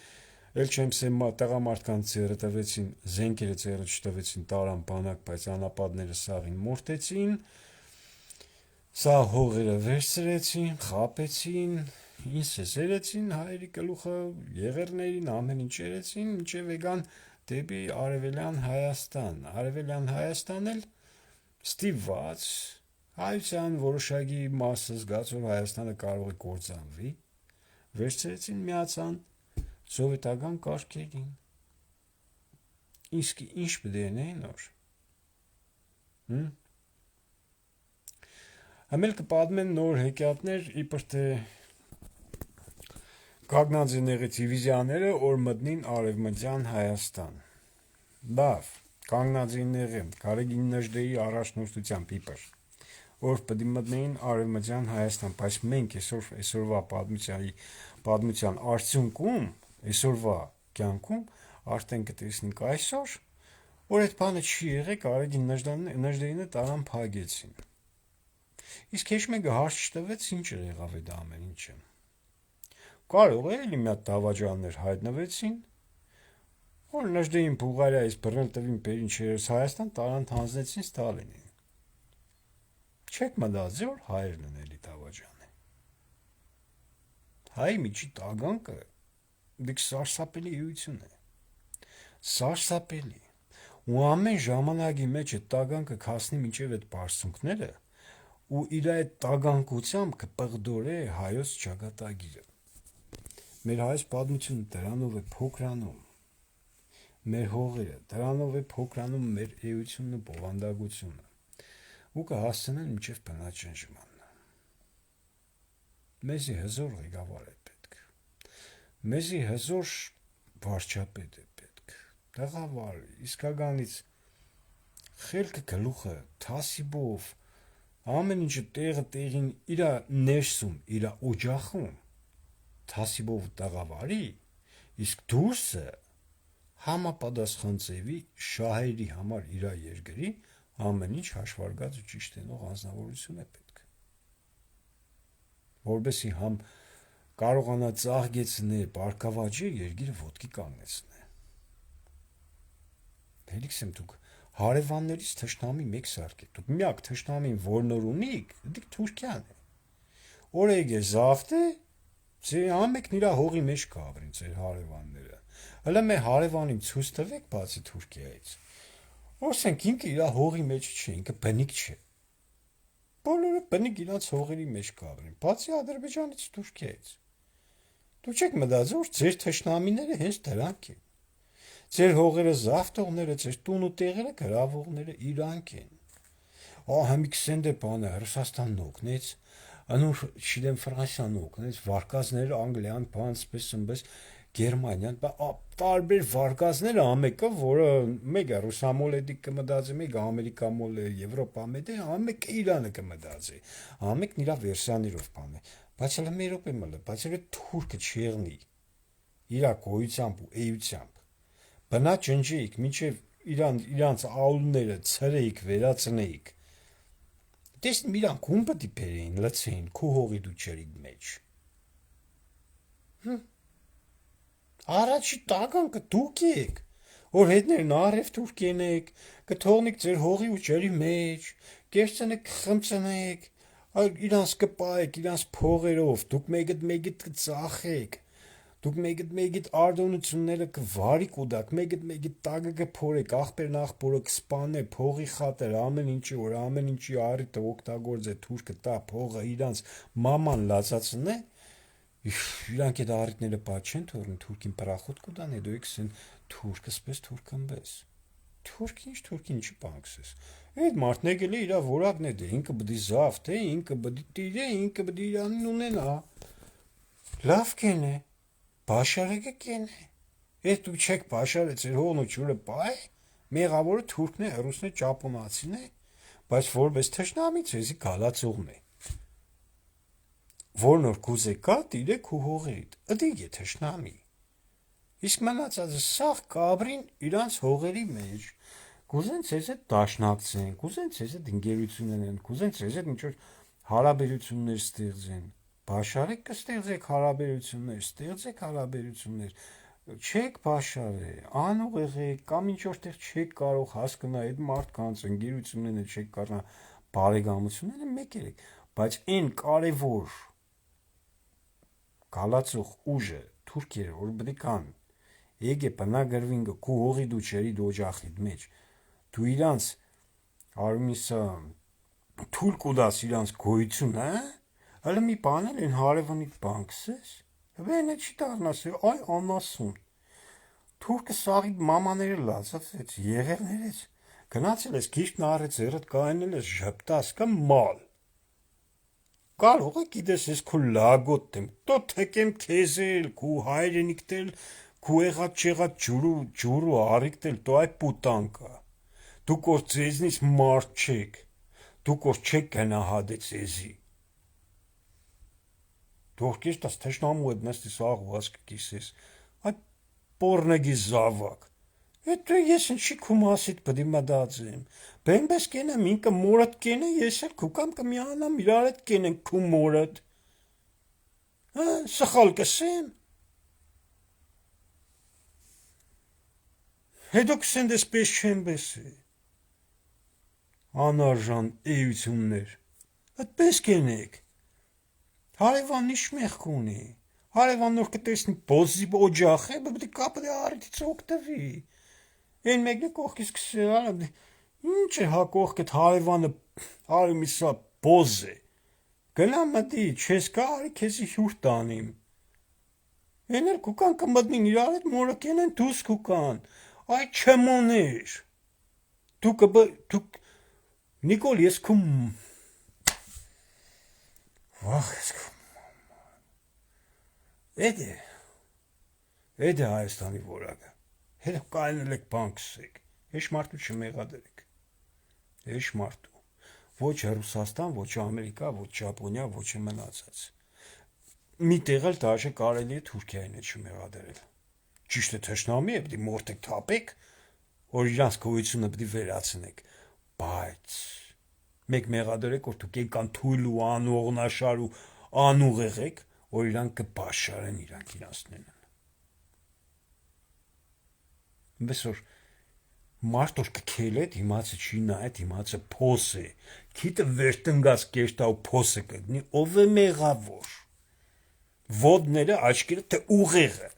էլ չեմ սեմ տղամարդկանց ձեռը տվեցին, զենքերը ձեռը չտվեցին, տարան բանակ, բայց անապատները սաղին մորտեցին, սա հողերը վերցրեցին, խապեցին, ինչ սերեցին, հայերի գլուխը, եղերներին, ամեն ինչ երեցին, մինչև եկան դեպի Արևելյան Հայաստան։ Արևելյան Հայաստան էլ ստիպված հայության որոշակի մասը զգաց, որ Հայաստանը կարող է կործանվի, վերցրեցին միացան սովետական կարգերին։ Իսկ ինչ պետք է անեն նոր։ Ամել կպատմեն նոր հեքիաթներ, իբր թե Կանգնածիների դիվիզիաները, որ մտնին Արևմտյան Հայաստան։ Լավ, կանգնածիները Գարեգին Նժդեի առաջնորդությամբ իբր, որ պետք է մտնեին Արևմտյան Հայաստան, բայց մենք այսօրվա պատմության արդյունքում, այսօրվա կյանքում արդեն կտեսնենք այսօր, որ այդ բանը չի եղել, Գարեգին Նժդեինը տարան փագեցին։ Իսկ հեչ մեկը հարց չտվեց, ինչ եղավ այդ ամեն ինչը։ Կարող է էլի մի հատ դավաճաններ հայտնվեցին, որ Նժդեին Բուլղարիայից բռնել տվին բերին չերես Հայաստան, տարան հանձնեցին Ստալինին։ Չեք մտածի, որ հայերն են էլի դավաճանը։ Հայ միջի տագանքը դիք սարսափելի էություն է։ Սարսափելի։ Ու ամեն ժամանակի մեջ այդ տագանքը հասնի մինչև այդ բարձունքները, ու իր այդ տագանկությամբ կպղդորե հայոց ճակատագիրը։ Մեր հայոց պատմությունը դրանով է փոքրանում, մեր հողերը, դրանով է փոքրանում մեր էությունն ու բովանդակությունը, ու կհասցնեն մինչև բնաճնջման։ Մեզի հզոր ղեկավար է պետք, մեզի հզոր վարչապետ է պետք, տղավար, իսկականից խելքը գլուխը, թասիբով, ամեն ինչը տեղը տեղին իրա ներսում, իրա օջախում, թասիբով տղավարի, իսկ դուրսը համապատասխան ձևի շահերի համար իր երկրի ամեն ինչ հաշվարկած ու ճիշտ ենող անձնավորություն է պետք, որովհետեւ համ կարողանա ծաղկեցնել, բարգավաճել, երկիրը ոտքի կանգնեցնել։ Հելիքս եմ դուք հարևաններից թշնամի մեկ սարքեք, դուք միակ թշնամին, որ նոր ունիք, դուք Թուրքիան է, օրեգե զավթե, ձեր ամենքն իրա հողի մեջ կավրին ձեր հարևանները, հələ մեր հարևանին ցույց տվեք բացի Թուրքիայից, Օրսենք ինքը իր հողի մեջ չէ, ինքը բնիկ չէ։ Բոլորը բնիկ իրաց հողերի մեջ կավրին, բացի Ադրբեջանից, Թուրքիայից։ Դու չեք մտածում, որ ձեր թշնամիները հենց դրանք են։ Ձեր հողերը զավթողները, ձեր տուն ու տեղերը գրավողները իրանք են։ Համիքսենդե բանը Ռուսաստանն օգնեց, անոր չգիտեմ Ֆրանսիան օգնեց, վարկածները Անգլիան, բան, սպես Գերմանիան, տարբեր վարկածները ամեկը, որը մեկը ռուսամոլեդիկ կմտածի, մեկը ամերիկամոլ է, եվրոպամեդը, ամեկը Իրանը կմտածի, ամեկն իրա վերսիաներով բան է, բայց հələ մեր Եվրոպայում էլ, բայց հələ թուրքը չեղնի, իրա գոյությամբ ու էությամբ, բնա ջնջեիք, մինչև իրանց աուլները ցրեիք, վերացնեիք, տեսնում իրանք ում պետք է բերեին, լցեին, քու հողի դու ջրի մեջ, Առաջի տագանքը դուք եք, որ հետներն արև Թուրքիեն եք, կթողնեք ձեր հողի ու ջրի մեջ, կերցնեք խմցնեք, իրանց կպայեք, իրանց փողերով, դուք մեկդ կծախեք, դուք մեկդ արտոնությունները կվարի կուդակ, մեկդ տագը կփորեք, աղբերն աղբորը կսպանե, փողի խատեր, ամեն ինչի որ ամեն ինչի առիթը օգտագործե թուրքը տա փողը իրանց մաման լացածն է, իրանք այդ առիթները բաց չեն թողնում թուրքին պրախոտ կուտան, հետո եկսեն թուրքը սպես թուրքնբես։ Թուրքին չի բանկսես։ Այդ մարդն եկել է իրա որակն է դե, ինքը բդի զավթ է, ինքը բդի տիրե, ինքը բդի իրանին ունենա։ Լավ կենե, բաշարեկը կենե։ Այդ դու չեք բաշարը ձեր հողն ու ջուրը բայ, մեղավորը թուրքն է, ռուսն է, ճապոնացին է, բայց որպես թշնամի ցեզի գալացողն է։ Որ նոր կուզե կա, տիրեք ու հողերիդ, ըդիկ է թշնամի։ Իսկ մնացածը սաղ կաբրին իրանց հողերի մեջ, կուզեն ցեզ հետ դաշնակցեն, կուզեն ցեզ հետ ընկերություն ունեն, կուզեն ցեզ հետ ինչ-որ հարաբերություններ ստեղծեն, բաշարեք կստեղծեք հարաբերություններ, չեք բաշարե, անուղեղ եք, կամ ինչ-որ տեղ չեք կարող հասկանալ այդ մարդկանց ընկերությունները չեք կարող բարեկամությունները մեկ եք, բայց այն կարևոր գալացող ուժը Թուրքիերը որ բդիկան եկե բնագրվինգը քու հողի դու չերի դոջախիդ մեջ դու իրանց արմիսա թուրք ուդաս իրանց գոյությունը հələ մի բան էլ են հարևանիդ բանկսես վենը չի դառնաս այ անասուն թուրքը սաղիդ մամաները լացած եղերներից գնացել ես գիշտ նարեց երդ կայնել ես ժպտաս կամ մալ Կարող է գիտես ես քու լագոտ եմ, տո թեկեմ քեզել, քու հայրենիքտել, քու եղած չեղած ջուրու արիքտել, տո այ պուտանկա, դուք որ ձեզնից մարդ չեք, դուք որ չեք գնահատե ձեզի, դուք կեշտաս թշնամու հետ նստիս աղուած կկիսես, այ պորնեգի զավակ, Հետո ես ինչի քու մասիդ պդի մտածեմ, բենբես կենեմ, ինքը մորդ կենե, ես էլ քու կամ կմիանամ իրար հետ կենենք քու մորդ, սխալ կսեմ, հետո կսեն դեսպես չեն բեսի, անարժան էություններ, այդպես կենեք, հարևան ինչ մեղք ունի, հարևան նոր կտեսնի բոզի օջախ է, բդի կապը դե արիթից օգտվի, Այն մեկը կողքից կսել, ինչ է հա կողքդ հարևանը արիմիսա բոզ է, գնա մտի, չես կա արի քեզի հյուր տանիմ, են էլ կուկան կմտնին իրար հետ մորը կենեն դուս կուկան, այ չմոներ, դուք Նիկոլ ես քում, վախ ես քում, էդ է Հայաստանի որակը, Հետո կայնել եք բանկսեք, հեշ մարդու չմեղադրեք, հեշ մարդու, ոչ Ռուսաստան, ոչ Ամերիկա, ոչ Ճապոնիա, ոչ մնացած, մի տեղ էլ դաշը կարելի է Թուրքիային է չմեղադրել, ճիշտ է թշնամի է, պդի մորտեք թապեք, որ իրանց գոյությունը պդի վերացնեք, Բայց մեկ մեղադրեք, որ դուք եկան թույլ ու անողնաշար ու անուղեղ եք, որ իրանք կպաշարեն իրանք իրանցնեն։ Այսօր մարդ որ կքել է, դիմացը չի նայ, դիմացը փոս է, քիթը վերտնգած կերտա ու փոսը կգնի, ով է մեղավոր։ Ոտները, աչքերը, թե ուղեղը։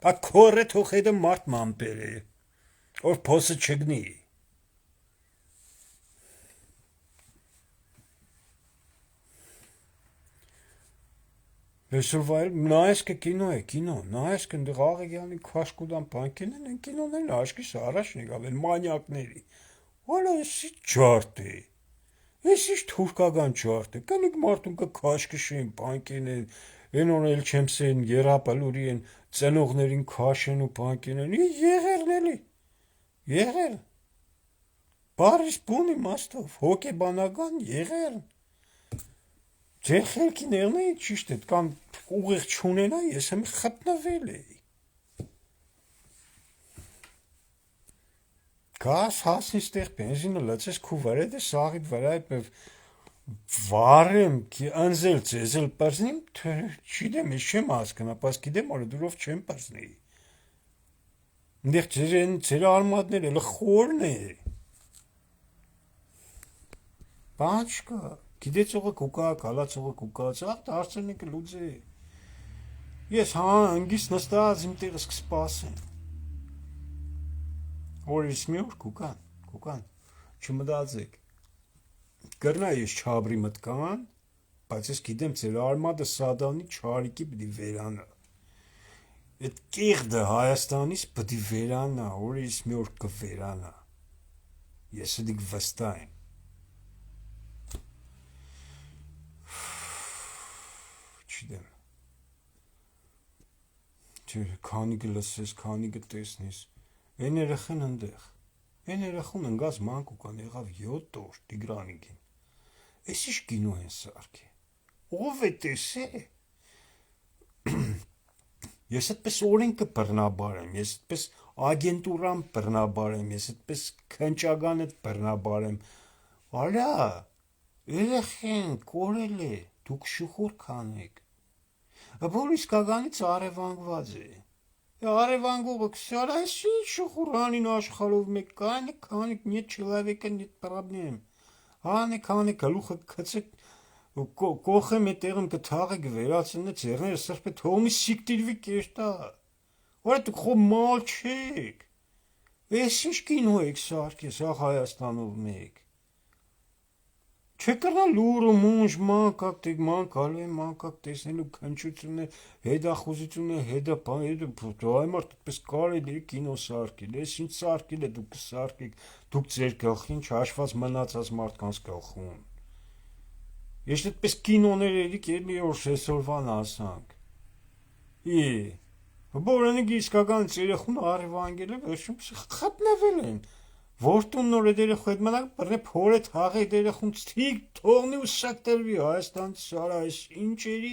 Բա քորը թող հետը մարդ մամպեր է, որ փոսը չգնի։ Այսօրվա նայես կինո է, կինո, նայես կնդեղ աղեգյանի քաշկուդան պանքեն են կինոներն աշկիս առաջ եկավ են մանյակների։ Որա էսի ջարդ է, էսի թուրքական ջարդ է, կնիկ մարդուն կքաշկշեն պանքեն են, են օնել չեմսեն երապալուրի են ծնողներին քաշեն ու պանքեն են, եղերն էլի, եղել, բարիս բուն իմաստով, հոգեբանական եղերն։ Ձեր խելքիներն էի ճիշտ է, կամ ուղեղ չունենա, ես եմ խտնվել էի։ Գաս հասնի ստեղ բենզինը լծես քու վրա դե սաղիդ վրա վարեմ, ընձել ձեզել պրզնիմ, չիդեմ, ես չեմ հասկնա, պաս գիտեմ, որ դուրով չեմ պրզնի։ Ընդեղ ձեր արմատներ էլը խորն է։ Բան չկա։ Գիտեցողը կուկա, կալացողը կուկա, ծաղ դարձրն է կլուծե։ Ես հանգիս նստած իմ տեղս կսպասեմ։ Օրիս մի օր կուկան, չմտածեք։ Կրնա ես չաբրի մտկան, բայց ես գիտեմ ձեր արմատը Սադանի չարիկի պիտի վերանա։ Այդ կեղդը Հայաստանից պիտի վերանա, օրիս մի օր կվերանա։ Ես դիք վստահ եմ։ Չդեմ։ Քանիկը լսես, քանիկը տեսնես, են երեխեն ընդեղ, են երեխուն ընգազ մանկուկան եղավ 7 օր Տիգրանիկին, ես իշ կինո են սարքի, ով է տեսե, ես այդպես օրենքը բռնաբարեմ, ես այդպես ագենտուրան բռնաբարեմ, ես այդպես քնճագանդ բռնաբարեմ, արա, երեխեն կորել է, դուք շուխուր կանեք, որ իսկականից արևանգված է, արևանգողը կսարա, ես ինչ շուխուրանին աշխարով մեկ կանեք, нет человека, нет проблем, հանեք, գլուխը կծեք, կողը մետեղում կթաղեք վերացնը ձերները սրպե թողմի սիկտիրվի կերտա, որ դուք խո մալ չեք, ես ինչ կինո եք սարքես, Հայաստանով մեկ, չկրնա լուրը մունջ մանկակ տեսնելու քնչությունը, հետախուզությունը, այմարդ պես կարել է կինո սարքել, ես ինչ սարքել է դուք կսարքեք, դուք ձեր գլխին չաշված մնացած մարդկանց գլխուն։ Ես այդպես կինոներ էլիք էլի որ սեսորվան ասանք։ Բորենիք իսկական երեխուն արևանգել է, վերջում խտնվել են։ Որտուն նոր երեխու հետ մնակ բռնե փոր է թաղե երեխուն ցիկ թողնի ու սակտերվի Հայաստանից սարա այս ինչերի։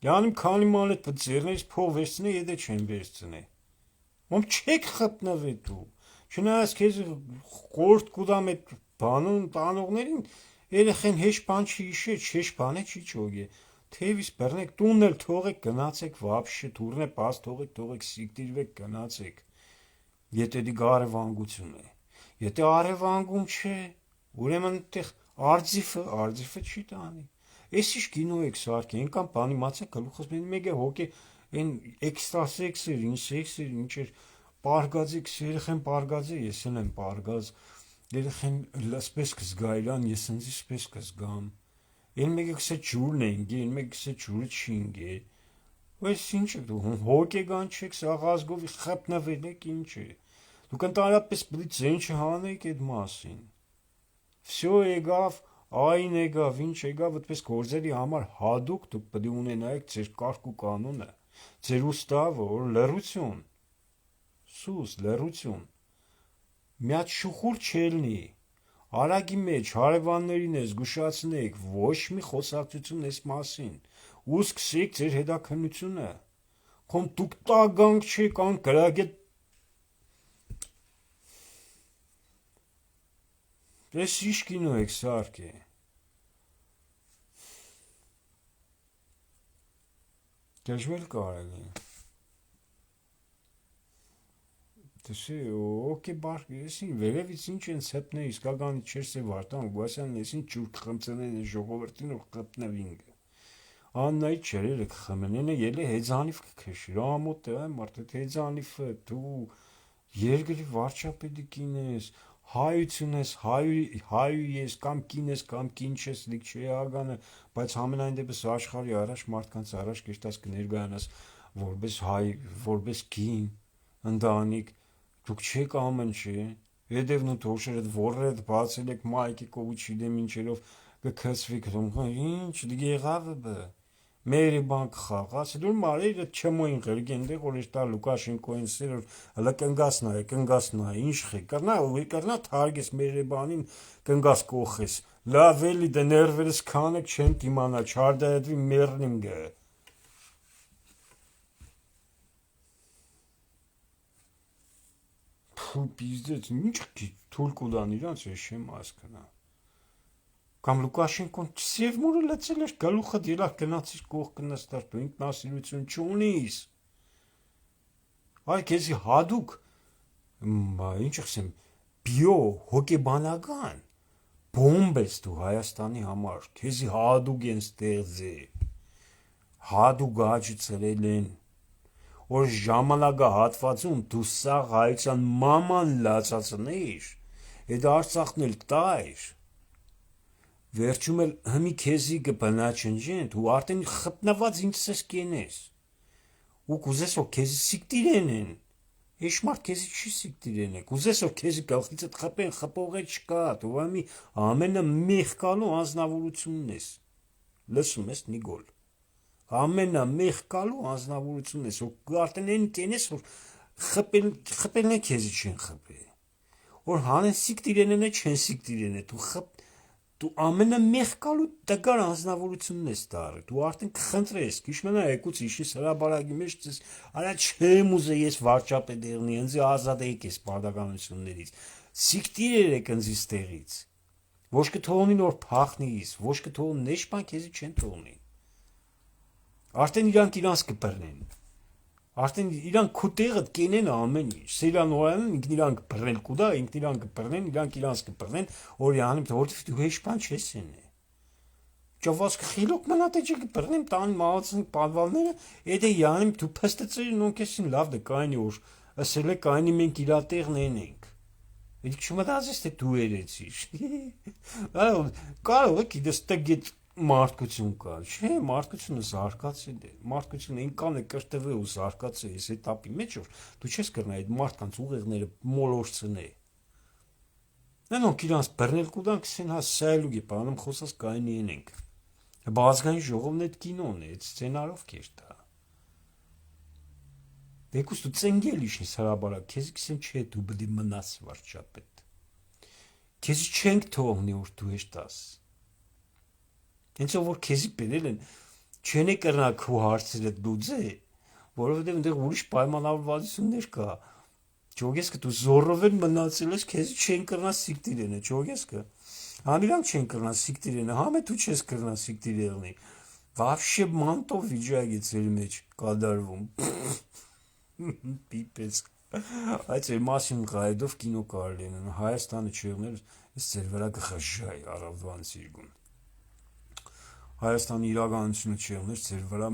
Յանում քանի մանետ ձերներից փող վերցնե եդե չեն վերցնե։ Ում չեք խտնվի դու։ Չնայած քեզ խորտ կուդամ այդ բանուն տանողներին երեխեն հեշ բան չի իշե, չեշ բան է չի չոգե։ Թեւից բռնեք տունն էլ թողեք գնացեք վաբշե դուրն է բաց թողեք սիկտիրվեք գնացեք։ Եթե դի արևանգություն է, եթե արևանգում չէ, ուրեմն այդտեղ արձիֆը չի տանի։ Ես իշ կինո եք սարքի, ենքան բանի մացա գլուխս մեկ է հոգե այն էքստրասեքսեր, ինչ սեքսեր, ինչ էր պարգազիկ, երեխեն պարգազի, ես եմ պարգազ, երեխեն լսպես կզգայլան, ես ինձ իսպես կզգամ։ Այն մեկը կսե ջուրն է ինգե, այն մեկը կսե ջուրը չի ինգե։ Այս ինչ է դու հոգեգան չեք, սաղազգով խտնվել եք ինչ է։ Դուք ընդհանրապես պիտի ձեն չհանեք այդ մասին։ Всё եկավ, այն եկավ, ինչ եկավ, այդպես գործերի համար հադուկ դուք պիտի ունենայիք ձեր կարգ ու կանոնը, ձեր ուստավը, որ լռություն, սուս լռություն։ Մի հատ շուխուր չելնի։ Արագի մեջ հարևաններին ես զգուշացնեք, ոչ մի խոսակցություն այս մասին։ Ու սկսեք ձեր հետաքննությունը։ Խոմ դուք տագանք չեք ան գրագետ Ես ինչ կինո եք սարք է։ Դժվել կարելի։ Դեսի օքե բար էսին վերևից ինչ են ցեպներ իսկական չերսե վարտան գասան էսին ճուր խմծenen ժողովրդին ու խպնվինգ։ Աննայ չերերը կխմենենը ելե հեծանիվ կքշիր, ամոտ է մարդ հեծանիվը դու երկրի վարչապետին ես, հայություն ես, հայու ես, կամ կին ես, կամ կին չես, լիք չի ագանը, բայց ամենայն դեպս աշխարհի առաջ մարդկանց առաջ կերտած կներգայանաս որպես հայ, որպես կին, ընտանիք, դուք չեք ամեն չի, հետևն ու թոշերդ որրեդ բացել եք մայքի կողուչի դեմ ինչերով կքսվի կրում, ինչ եղավ է բը։ Մերի բանկ խաղաց, դու մարի չմոին գերգենդե որիշտա Լուկաշենկոին սեր հլը կնգասնա, ինչ խի, կրնա թարգես մերի բանին կնգաս կողես, լավ էլի դե ներվերս քանեք չեն դիմանա, չարդայդվի մերնինգը։ Փու պիզդեց, ինչ թուլ կուդան իրանց ես չեմ հասկնա։ Կամ Լուկաշենկոն սևմուրը լծել էր գլուխը դիլակ գնացիր կողքը նստար դու ինքնասիրություն չունիս։ Այ քեզի հադուկ ինչ ասեմ բիո հոգեբանական բոմբ ես դու Հայաստանի համար քեզի հադուկ են ստեղծե հադուկ աճի ծրել են որ ժամանակա հատվածում դու սա հայցան մաման լացածնեիր այդ Արցախն էլ տայր վերջում էլ հմի քեզի կբնաչնջեն դու արդեն խտնված ինչ ես կենես ու կուզես որ քեզի սիկտիրեն են Իշմարտ քեզի չի սիկտիրեն է կուզես որ քեզի գլխիցդ խփեն խփողը չկա դու ամի ամենը մեղքալու անznավորությունն ես լսում ես Նիկոլ ամենը մեղքալու անznավորությունն ես որ արդեն այն կենես որ խփելն է քեզի չեն խփե որ հանեն սիկտիրենն է չեն սիկտիրեն է դու ամենը մեղքալու տգար անznավորությունն ես դարը դու արդեն կխնդրես քիշմենա եկուց իշի հրաբարագի մեջ ես արա չեմ ուզե ես վարչապետ եղնի ինձ ազատ եկես բարդականություններից սիկտիրեր եք ինձ ստեղից ոչ կթողնին որ փախնիս ոչ կթողնին նեշ բան քեզի չեն թողնի արդեն իրանք իրանց կբռնեն Արդեն իրանք քո տեղը կենեն ամեն ինչ։ Սիրանոյանն ինքն իրանք բռնել կուտա, ինքն իրանք կբռնեն, իրանք իրանց կբռնեն, որ յանիմ որտեվ դու հեշ բան չես ինե։ Ճավաս խիլոք մնա թե չկբռնեմ տան մահացին պատվալները, եթե յանիմ դու փստծիր նոնքեսին լավ դե կայնի որ ասել է կայնի մենք իրա տեղն ենք։ Իսկ չմտածես թե դու երեցիր։ Կարող է գիտես տգետ մարդկություն կա, չէ, մարդկությունը զարգացել է, մարդկությունը ինքան է կրտվել ու զարգացել է այս էտապի մեջ, որ դու չես կրնա այդ մարդկանց ուղեղները մոլորցնե։ Նրանք իրանց բռնել կուտան կսեն հա սայլուգի բանում խոսած կայնի ենք։ Բազգային ժողովն այդ կինոն է, այդ սցենարով կերտա։ Դեկուս դու ծնգել իշնի հրաբարակ, քեզ կսեն չէ դու բդի մնաս վարչապետ։ Քեզ չենք թողնի որ դու ես Հենց որ քեզի բերել են չեն կրնա քո հարցերը դուձե որովհետև այնտեղ ուրիշ պայմանավորվածություններ կա ճոգես կը դու զորովեն մնացել ես քեզի չեն կրնա սիկտիրենը ճոգես կը համիրանք չեն կրնա սիկտիրենը համե դու չես կրնա սիկտիրեղնի вообще մանտով վիճակի ծերի մեջ կադարվում պիպես այդ է մասին գայդով կինո կարելի են Հայաստանը չեղներ այս ծեր վրա կխժայ առավոտվան սիրգուն Հայաստանի իրականությունը չեղներ ծեր վրա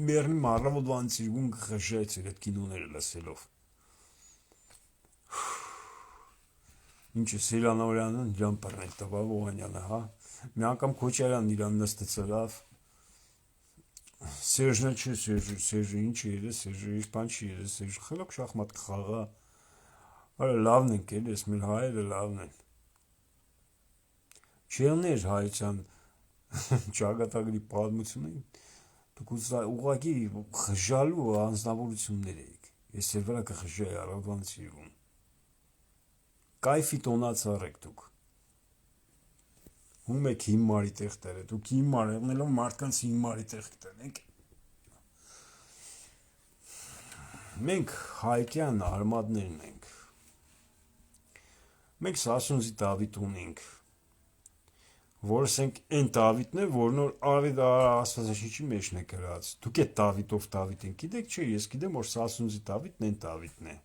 մերնի մարավոտվան ծիրգուն կխժայ ծեր այդ կինոները լսելով ինչ է Սիրանոյանը իրան բռնել տվավ Օհանյանը հա մի անգամ Քոչարյանն իրան նստեցրավ Սերժն չէ Սերժը ինչ է Սերժը ինչ բան չի Սերժը խելոք շախմատ կխաղա Արա լավն ենք էլ ես մեր հայերը լավն են Չեղներ հայության ճակատագրի պատմությունը դուք ուղղակի խժալու անձնավորություններ եք ես էլ վրա կխժայ առավոտվան սիրուն կայֆի տոնացար եք դուք ում եք հիմարի տեղ տերը դուք հիմար եղնելով մարդկանց հիմարի տեղ տնեք մենք հայկյան արմատներն ենք Մենք Սասունցի Դավիթ ունենք, որը ասենք այն Դավիթն է, որ նոր Աստվածաշնչի մեջն է գրած։ Դուք այդ Դավիթով Դավիթին գիտեք, չէ, ես գիտեմ, որ Սասունցի Դավիթն այն Դավիթն է։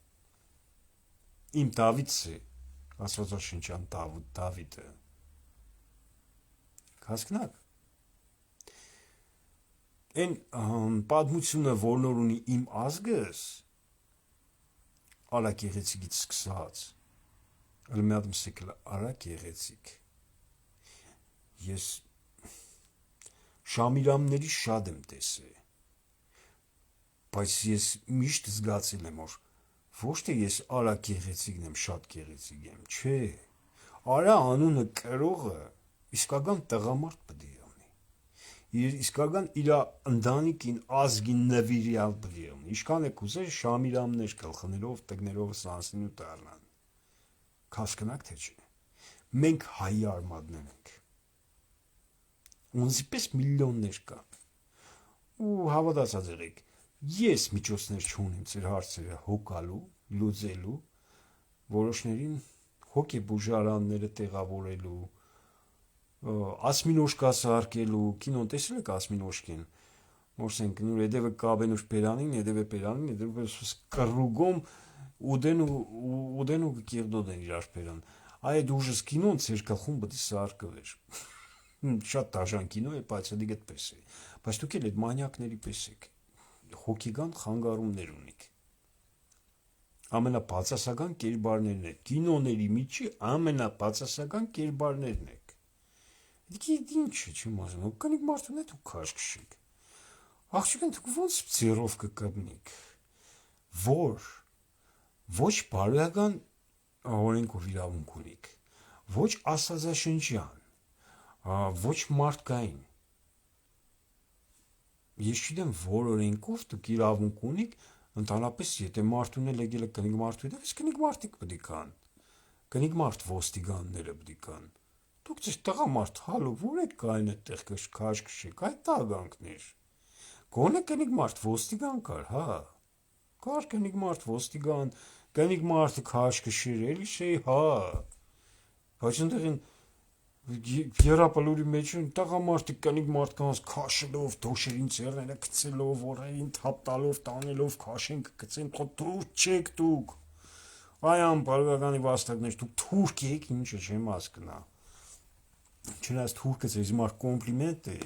Իմ Դավիթս է, Աստվածաշնչյան Դավիթը։ Հասկանաք։ Այն պատմությունը, որ նոր ունի իմ ազգս, Արագ Եղեցիկից սկսած, ըլմյադմ սիկլը Արագ Եղեցիկ։ Ես Շամիրամների շատ եմ տեսել, բայց ես միշտ զգացել եմ, որ ոչ թե ես Արագ Գեղեցիկն եմ, շատ գեղեցիկ եմ, չէ, Արա անունը կրողը իսկական տղամարդ պետք է ունի, իսկական իր ընտանիքին, ազգին նվիրյալ պետք է ունի, ինչքան եք ուզել Շամիրամներ գլխներով, տգներով սանսին ու տառնան, հասկանաք թե չէ, մենք հայ արմատներ ենք, ունզիպես միլիոններ կան, ու հավատացած եղեք, ես միջոցներ չունեմ ձեր հարցերը հոգալու, լուծելու, որոշներին հոգեբուժարանները տեղավորելու, ասմինոշկա սարքելու, կինոն տեսել եք ասմինոշկին, մորսենք նուր եդևը կաբեն ուշ պերանին, եդևը պերանին, եդևը կռուգոմ ուդեն ու կիրդոդեն իրար պերան, այդ ուժս կինոն ձեր գլխում պետք է սարքվեր, շատ դաժան կինո է, բայց դի այդպես է, բայց դուք էլ այդ մանյակների պես եք, հոգիգան խանգարումներ ունիք, ամենաբացասական կերպարներն եք, կինոների միջի ամենաբացասական կերպարներն եք, ինչ է, չեմ ասում, կանիք մարդուն է դուք քաշքշիք, աղջիկն դուք ոնց ձեռով կկպնիք, որ ոչ բարոյական օրենքով իրավունք ունիք, ոչ աստվածաշնչյան, ոչ մարդկային, ես չգիտեմ, որ օրենքով դուք իրավունք ունիք, ընդհանրապես եթե մարդուն էլ եկել է կնիկ մարդու հետ, կնիկ մարդիկ պետք է կան, կնիկ մարդ ոստիկանները պետք է կան, դուք ձեր տղամարդ հալու, որ եք կային այդտեղ քաշքշեք, այդ տագանքներ, գոնե կնիկ մարդ ոստիգան կար, հա, կար կնիկ մարդ ոստիգան, կնիկ մարդը քաշքշեր, էլի շեի, հա, բայց ընդեղին երապալուրի մեջ են տղամարդիկ կնիկ մարդկանց քաշելով, դոշերին ձեռները գցելով, օրերին թափ տալով, տանելով, քաշեն կգցեն, թուրք չեք դուք, այամ բարոյականի վաստակներ, դուք թուրք եք, ինչը չեմ հասկնա, չնայած թուրքը ձեզ համար կոմպլիմենտ է,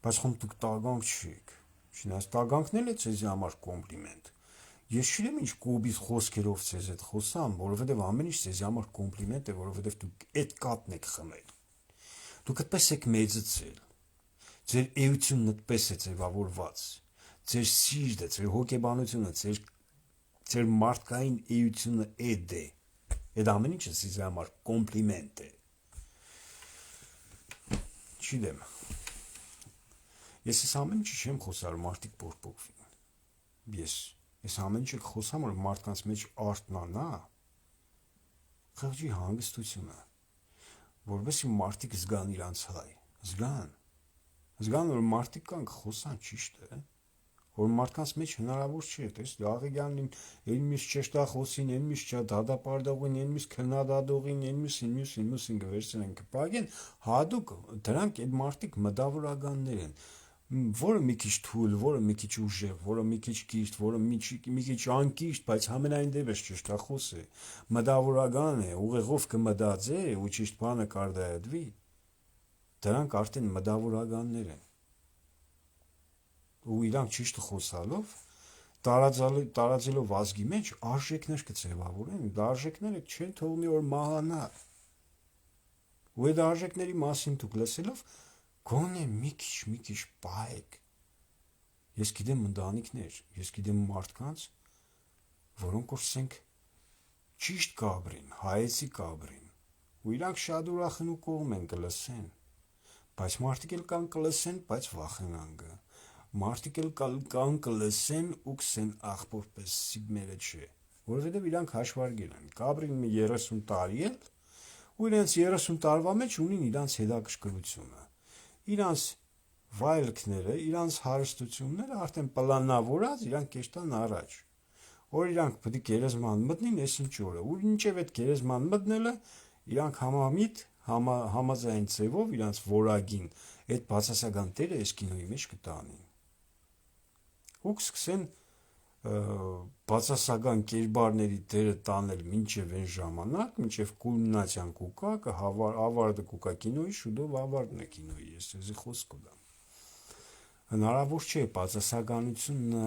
բայց խոմ դուք տագանք չեք, չնայած տագանքն էլ է ձեզ համար կոմպլիմենտ, ես չգիտեմ ինչ կոբիզ խոսքերով ձեզ հետ խոսամ, որովհետև ամեն ինչ ձեզ համար կոմպլիմենտ է, որովհետև դուք այդ կատն եք խմել, դուք այդպես եք մեծացել, ձեր էությունն այդպես է ձևավորված, ձեր սիրտը, ձեր հոգեբանությունը, ձեր մարդկային էությունը էդ է, այդ ամեն ինչը ձեզ համար կոմպլիմենտ է, չգիտեմ, ես այս ամեն ինչը չեմ խոսալ մարդիկ փոփոխվին, ես ամեն ինչը խոսամ, որ մարդկանց մեջ արթնանա, խղճի հանգստությունը, որովհետեւ մարդիկ զգան իրանց հայ, զգան, որ մարդիկ կան խոսան ճիշտ է, որ մարդկանց մեջ հնարավոր չէ, տես Աղեգյանին, այնմիս ճշտախոսին, այնմիս դադապարտողին, այնմիս քննադատողին, այնմիսին գվերցնեն կպագեն, հատուկ դրանք այդ մարդիկ մտավորականներ են, որը մի քիչ թույլ, որը մի քիչ ուժեղ, որը մի քիչ կիրթ, որը մի քիչ անկիրթ, բայց համենայն դեպս ճշտախոս է, մտավորական է, ուղեղով կմտածի ու ճիշտ բանը կարտահայտվի, դրանք արդեն մտավորականներ են, ու իրանք ճիշտ խոսալով, տարածելով ազգի մեջ արժեքներ կձևավորեն, դա արժեքները չեն թողնի որ մահանա, ու այդ արժեքների մասին դուք լսելով, գոնե մի քիչ պահեք, ես գիտեմ ընտանիքներ, ես գիտեմ մարդկանց, որոնք ասենք ճիշտ կաբրին, հայեցի կաբրին, ու իրանք շատ ուրախ են ու կողմ են կլսեն, բայց մարդիկ էլ կան կլսեն, բայց վախենան գա, մարդիկ էլ կան կլսեն ու կսեն աղբորպես սիգմերը չէ, որովհետև իրանք հաշվարկել են, կաբրին մի 30 տարի էլ, ու իրենց 30 տարվա մեջ ունին իրանց հետաքրքրությունը, իրանց վայելքները, իրանց հարստությունները արդեն պլանավորած իրանք կեշտան առաջ, որ իրանք պետք է գերեզման մտնին, այս ինչ օրը։ Ու ինչև այդ գերեզման մտնելը իրանք համամիտ համաձայն ձևով իրանք որագին այդ բացասական տերը այս կինոյի մեջ կտանին։ Ու կսկսեն բացասական կերպարների դերը տանել մինչև այն ժամանակ, մինչև կուլմինացիան կուկա, ավարտը կուկա կինոյի, շուտով ավարտն է կինոյի, ես էսի խոսք ունեմ։ Հնարավոր չէ բացասականությունը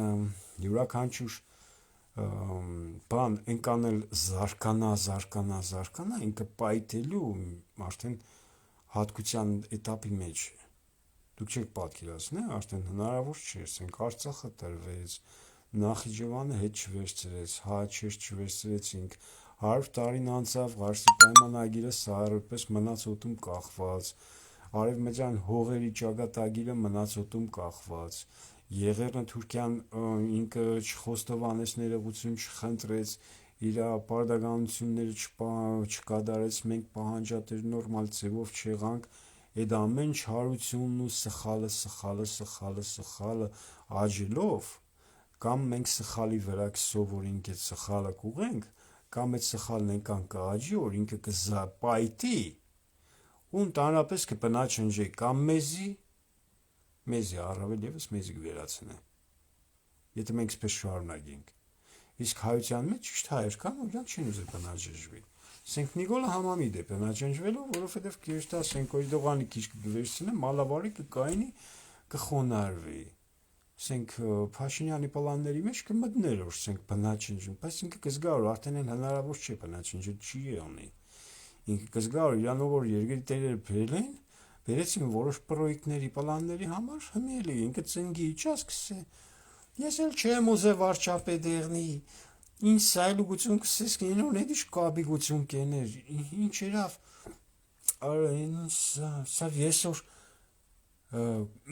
յուրաքանչյուր բան ընկանել զարգանա, ինքը պայթելու արդեն հատկության էտապի մեջ է։ Դուք չեք պատկերացնի, արդեն հնարավոր չէ, ասենք Արցախը տրվեց, Նախիջևանը հետ չվերցրեց, Հաչեր չվերցրեցինք, 100 տարին անցավ, Ղարսի պայմանագիրը սարպես մնաց օդում կախված, Արևմտյան հողերի ճակատագիրը մնաց օդում կախված, Եղեռնը Թուրքիան ինքը չխոստովանեց, ներողություն չխնդրեց, իր պարտականությունները չկատարեց, մենք պահանջատեր նորմալ ձևով չեղանք, այդ ամեն չարությունն ու սխալը աջելով, կամ մենք սխալի վրա կսովորենք այդ սխալը կուղենք, կամ այդ սխալն ենքան կաաջի, որ ինքը կզապայտի, ու ընդհանրապես կպնաչնջի կամ մեզի առավել ևս մեզի կվերացնե, եթե մենք սպես շարունակենք, իսկ հայության մեջ ճիշտ հայեր կան, ու իրանք չեն ուզել պնաչնջվի, Սենք Նիկոլը համամիտ է պնաչնջվելու, որովհետև կիրստա Սենկոյի դողանի քիչ կգվերցնե, մալավարի կկայնի, կխոնարվի, Սենք Փաշինյանի պլանների մեջ կմտներ, որ սենք պնաչնջում, բայց ինքը կզգա, որ արդեն են հնարավոր չէ պնաչնջել չի եղնի, ինքը կզգա, որ իրանով որ երկրի տերերը բերել են, բերեցին որոշ պրոյեկտների պլանների համար, հմելի, ինքը ծնգի իջաց կսե, ես էլ չեմ ուզե վարչապետ եղնի, ինչ սայլուգություն կսես կենոն էդիշ կաբիգություն կեներ, ինչ երավ, սավ եսոր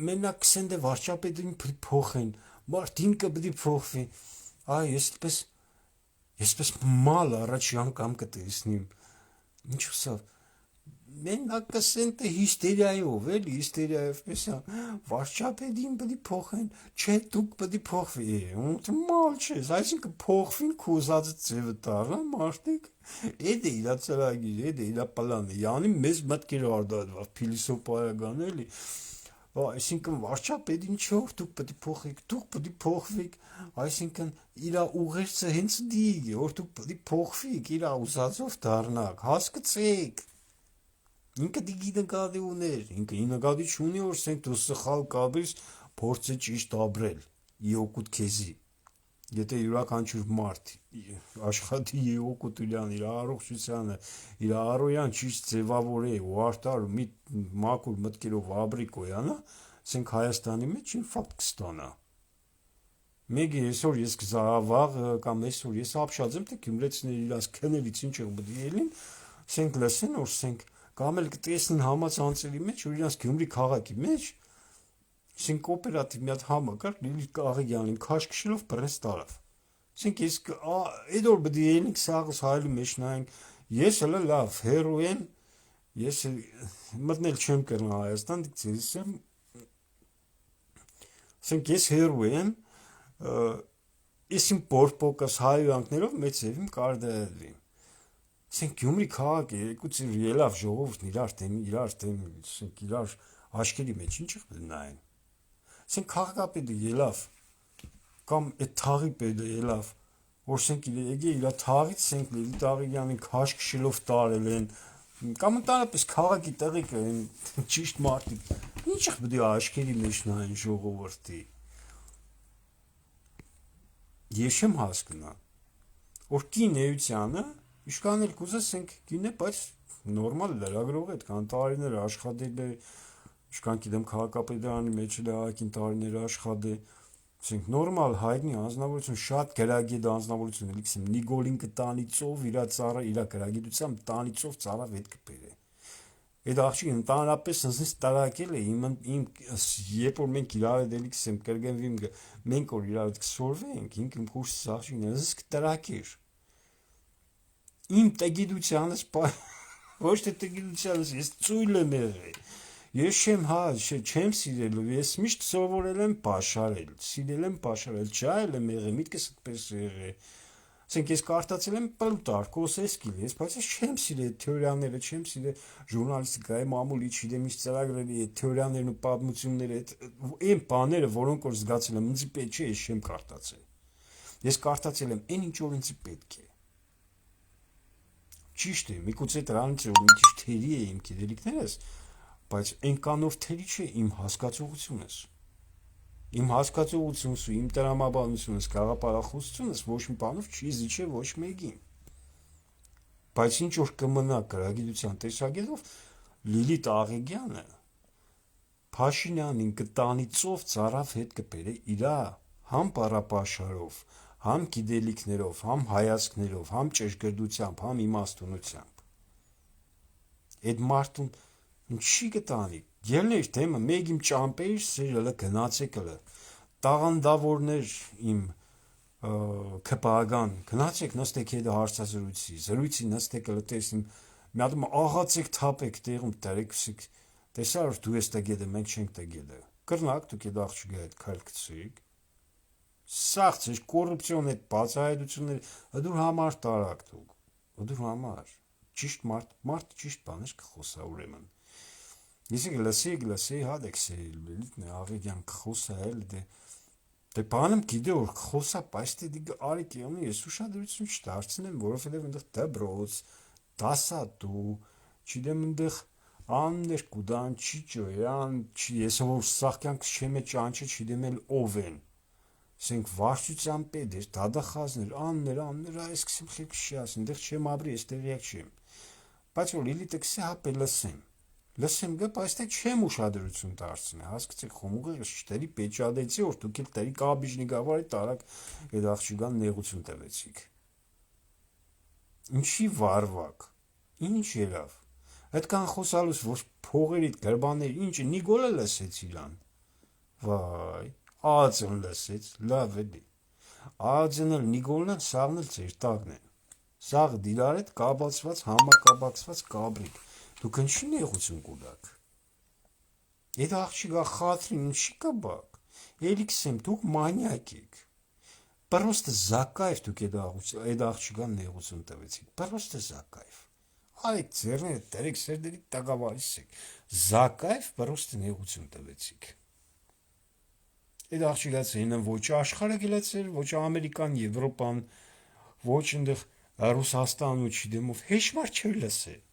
մենակ կսեն դե վարչապետին փոխեն, մարդինքը պդի փոխվի, եսպես մալ առաջ անգամ կտեսնիմ, ինչ ուսավ, մենակ կսեն դե հիստերիայով, էլի հիստերիայով պեսան, վարչապետին պդի փոխեն, չէ դուք պդի փոխվի, մալ չես, այսինքը փոխվին կուզածը ձևը տառա, մարդիկ, էդ է իրա ծրագիր, էդ է իրա պլանը, յանի մեզ մտքեր արդադվավ, փիլիսոփայական էլի, այսինքն վարչապետին չէ որ դուք պդի փոխվիք, այսինքն իրա ուղերձը հենց դիգ է, որ դուք պդի փոխվիք, իրա ուզածով դառնաք, հասկացեք, ինքը դիգի նկատի ուներ, ինքը նկատի չունի, որ սենք դու սխալ կաբրիս փորձը ճիշտ ապրել, իօկուտ քեզի, եթե յուրաքանչյուր մարդ աշխատի իօկուտ իրան, իր առողջությանը, իր առօրյան ճիշտ ձևավորե ու արտար մի մաքուր մտքերով ապրի կոյանա, սենք Հայաստանի մեջ ինֆակտ կստանա։ Մեկ այսօր ես կզավաղ կամ այսօր ես ապշած եմ, թե գյումրեցիներ իրաց քնելից ինչ է բդի ելին, սենք լսեն, որ սենք կամ էլ կտեսնին համացանցերի մեջ, որ իրանց Գյումրի քաղաքի մեջ, սենք օպերատիվ մի հատ համակարգ Լիլիթ Կաղեյանին քաշ քշելով բռնեց տարավ։ Սենք ես այդ օր բդի ելինք սաղս հայլի մեջ նայենք, ես հələ լավ հերո եմ, ես մտնել չեմ կրնա Հայաստան, դիքցես եմ, սենք ես հերո եմ, ես իմ պորպոկս հայույանքներով մեծ եվիմ կարդայալի։ Սենք Գյումրի քաղաքը երկուց ելավ ժողովուրդն իրար սենք իրար աչքերի մեջ ինչ է նայեն։ Սենք քաղաքապետը ելավ կամ այդ թաղի պետը ելավ, որ սենք իր թաղից սենք Լիլիթ Աղեյանին քաշ քշելով տարել են, կամ ընդհանրապես քաղաքի տեղիկը ճիշտ մարդիկ, ինչ է պետք է աչքերի մեջ նայեն ժողովրդի։ Ես չեմ հասկնա, որ կին էությանը Իշքան էլ կուզեսենք կին է, բայց նորմալ լրագրող է, կան տարիներ աշխատել է, իշքան գիտեմ քաղաքապետարանի մեջ էլ ակին տարիներ աշխատել, ասենք նորմալ հայտնի անձնավորություն, շատ գրագետ անձնավորություն, էլիքսեմ Նիկոլին կտանիծով իր ծառա, իր գրագիտությամբ տանիծով ծառա վետ կբերե։ Այդ աղջիկը ընդհանրապես ինձ տարակել է, երբ որ մենք իրար հետ էլիքսեմ կրկնվիմ, մենք որ իրար հետ կսորվենք, ինքը իմ խուրս աղջիկն է, ինձ կտրակեր։ Իմ տգիտությանս, ոչ թե տգիտությանս, ես ծույլ եմ եղել, ես չեմ սիրելու, ես միշտ սովորել եմ պաշարել, սիրել եմ պաշարել, չայել եմ եղել, միտքս այդպես եղել, Ասենք ես կարդացել եմ Պլուտարք, Էսկիլ, ես բայց ես չեմ սիրել այդ թեորիաները, չեմ սիրել ժուրնալիստիկայի մամուլի, չգիտեմ ինչ ծրագրերի այդ թեորիաներն ու պատմությունները, այն բաները, որոնք որ զգացել եմ, ինձ պետք չէ, ես չեմ կարդացել։ Ես կարդացել եմ այն ինչ որ ինձ պետք է։ Ճիշտ է, միգուցե դրանից որ մի քիչ թերի է իմ գիտելիքներս, բայց այնքանով թերի չէ իմ հասկացողությունս։ Իմ հասկացողությունս ու իմ տրամաբանությունս, գաղափարախոսությունս ոչ մի բանով չի զիջել ոչ մեկին։ Բայց ինչ որ կմնա գրագիտության տեսակետով Լիլիթ Աղեգյանը Փաշինյանին կտանի ծով ծարավ հետ կբերե իրա համ բառապաշարով, համ գիտելիքներով, համ հայացքներով, համ ճշգրտությամբ, համ իմաստունությամբ։ Այդ մարդուն ինչի կտանի։ Ելներ թեմը մեկ իմ ճամպեիր սիրելը գնացեք ըլը տաղանդավորներ իմ քպական գնացեք նստեք հետը հարցազրույցի նստեք ըլը տեսնիմ մի հատ աղացեք թափեք տեղում դարեքսիկ տեսա որ դու ես տագեդը մենք չենք տագեդը կրնակ դուք այդ աղջիկի հետ քալքցիկ սաղց է կոռուպցիոն այդ բացահայտությունները դուր համար տարակ դուր համար ճիշտ մարդ ճիշտ բաներ կխոսա ուրեմն Ես լսի հադեքսի Լիլիթ Աղեգյան կխոսա էլ դե բանım գիտե որ կխոսա բայց դե արի կիոնի ես ուշադրություն չդարձնեմ որովհետև այնտեղ դբրոց դասատու չգիտեմ այնտեղ աններ կուդան չիջոյան ես որ սաղ կյանքս չեմ ճանչը չգիտեմ էլ ով են ասենք վարչության պետեր դադախազներ աններ այս քսիմ խիք չի ասեն այնտեղ չեմ ապրի ես տեղյակ չեմ բայց որ Լիլիթը քսի հապե լսեմ գա բայց թե չեմ ուշադրություն դարձնի հասկացեք խոմուղը շտերի պեճադեցի որ դուք էլ տերի կաբիժնի գավարի տարակ այդ աղջիկան նեղություն տվեցիք ինչի վարվակ ինչ երավ այդքան խոսալուց որ փողերիդ գրբաներ ինչը Նիկոլը լսեց իրան վայ ածն լսեց լավ էլի ածն էլ Նիկոլն էլ սաղն էլ ծեր տակն են սաղ դիրար հետ կաբացված համակաբացված կաբրիկ դուք ինչի նեղություն կուտակ այդ աղջիկա խաթրին ինչի կաբակ էլիքսեմ դուք մանյակ եք Просто закайф դուք այդ աղջիկան նեղություն տվեցիք Просто закайф Այդ ձեռները դերեք սերդերի տակավարիսեք Закайф Просто նեղություն տվեցիք Այդ աղջիկացին ոչ աշխարհը գլացել ոչ ամերիկան եվրոպան ոչ այնտեղ Ռուսաստան ու չդեմով հեշմար չէր լսել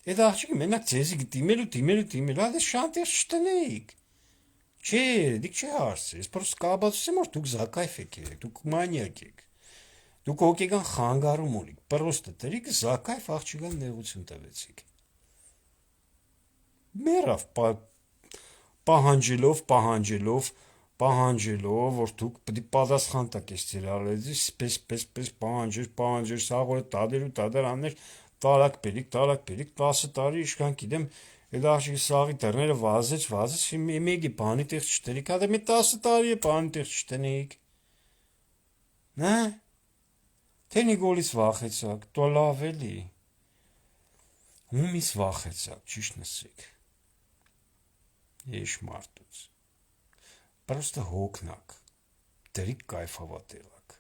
Այդ աղջիկը մենակ ձեզի դիմել հա դե շանտեր չտնեիք Չէ, դիք չէ հարցը, ես պրոստը կաբացուցեմ, որ դուք զակայֆ եք երեք, դուք մանյակ եք, դուք հոգեգան խանգարում ունիք, պրոստը դրիք զակայֆ աղջիկան նեղություն տվեցիք։ Մերավ պահանջելով, որ դուք պիտի պատասխան տաք ես ձեր արարածից, պես պահանջեր, սաղորը տադեր աններ, տարակ բերիք, 10 տարի իշքան գիտեմ, Այդ աղջիկի սաղի դռները վազեց, մեկի բանի տեղ չտնեիք, հա դե մի 10 տարի է բանի տեղ չտնեիք։ Նա թե Նիկոլից վախեցաք, տո լավ էլի։ Ումից վախեցաք, ճիշտ նսեք։ Եշմարտուց։ Պրոստը հոգնակ, դրիկ կայֆավատելակ։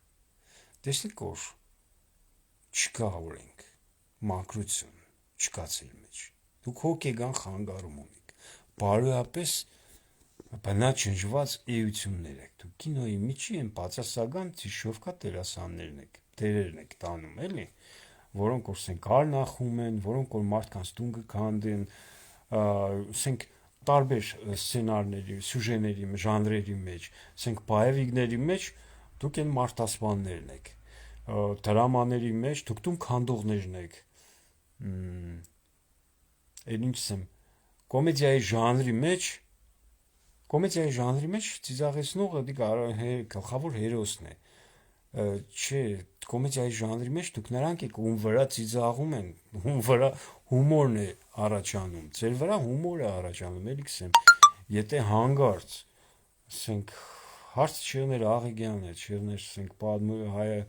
Տեսնիք որ չկա օրենք, մակրություն, չկա ծեր մեջ։ Դուք հոգեգան խանգարում ունիք, բարոյապես բնաչնջված էություններ եք, դուք կինոյի միջի են բացասական ծիշովկա տերերն եք տանում, էլի, որոնք որ սենք արնախում են, որոնք որ մարդկանց տուն կքանդեն, սենք տարբեր սցենարների, սյուժեների, ժանրերի մեջ, սենք բայևիկների մեջ դուք են մարդասպաններն եք, դրամաների մեջ դուք տուն քանդողներն եք, Էլ ինչ եմ, կոմեդիայի ժանրի մեջ ծիծաղեցնողը գլխավոր հերոսն է, չէ, կոմեդիայի ժանրի մեջ դուք նրանք եք, ում վրա ծիծաղում են, ում վրա հումորն է առաջանում, ձեր վրա հումոր է առաջանում, էլիքս եմ, եթե հանգարց, ասենք, հարց չեղներ Աղեգյանն է, չեղներ, ասենք, պատմում հայը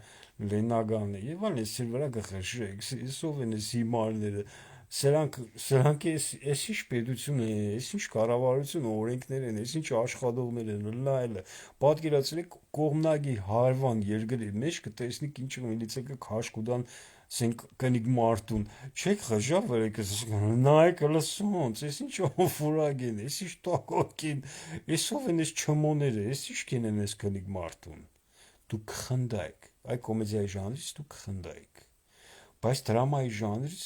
Լենագանն է, եւ այլն, ես ձեր վրա կխշրեք, ես ով են ես հիմարները, Սրանք էս ինչ պետություն է, էս ինչ կառավարություն օրենքներ են, էս ինչ աշխատողներ են, լայլը։ Պատկերացրեք կողմնակի հարվան երկրի մեջ կտեսնիք ինչ միլիցիա քաշկուդան սենք կնիկ մարտուն։ Չեք խժավ վերեկս նայեք լսոնց, էս ինչ օֆուրագ են, էս ինչ տակոքին, էսով են էս չմոները, էս ինչ կենեն էս կնիկ մարտուն։ Դուք խնդայք, այ կոմեդիայի ժանրից դուք խնդայք։ Բայց դրամայի ժանրից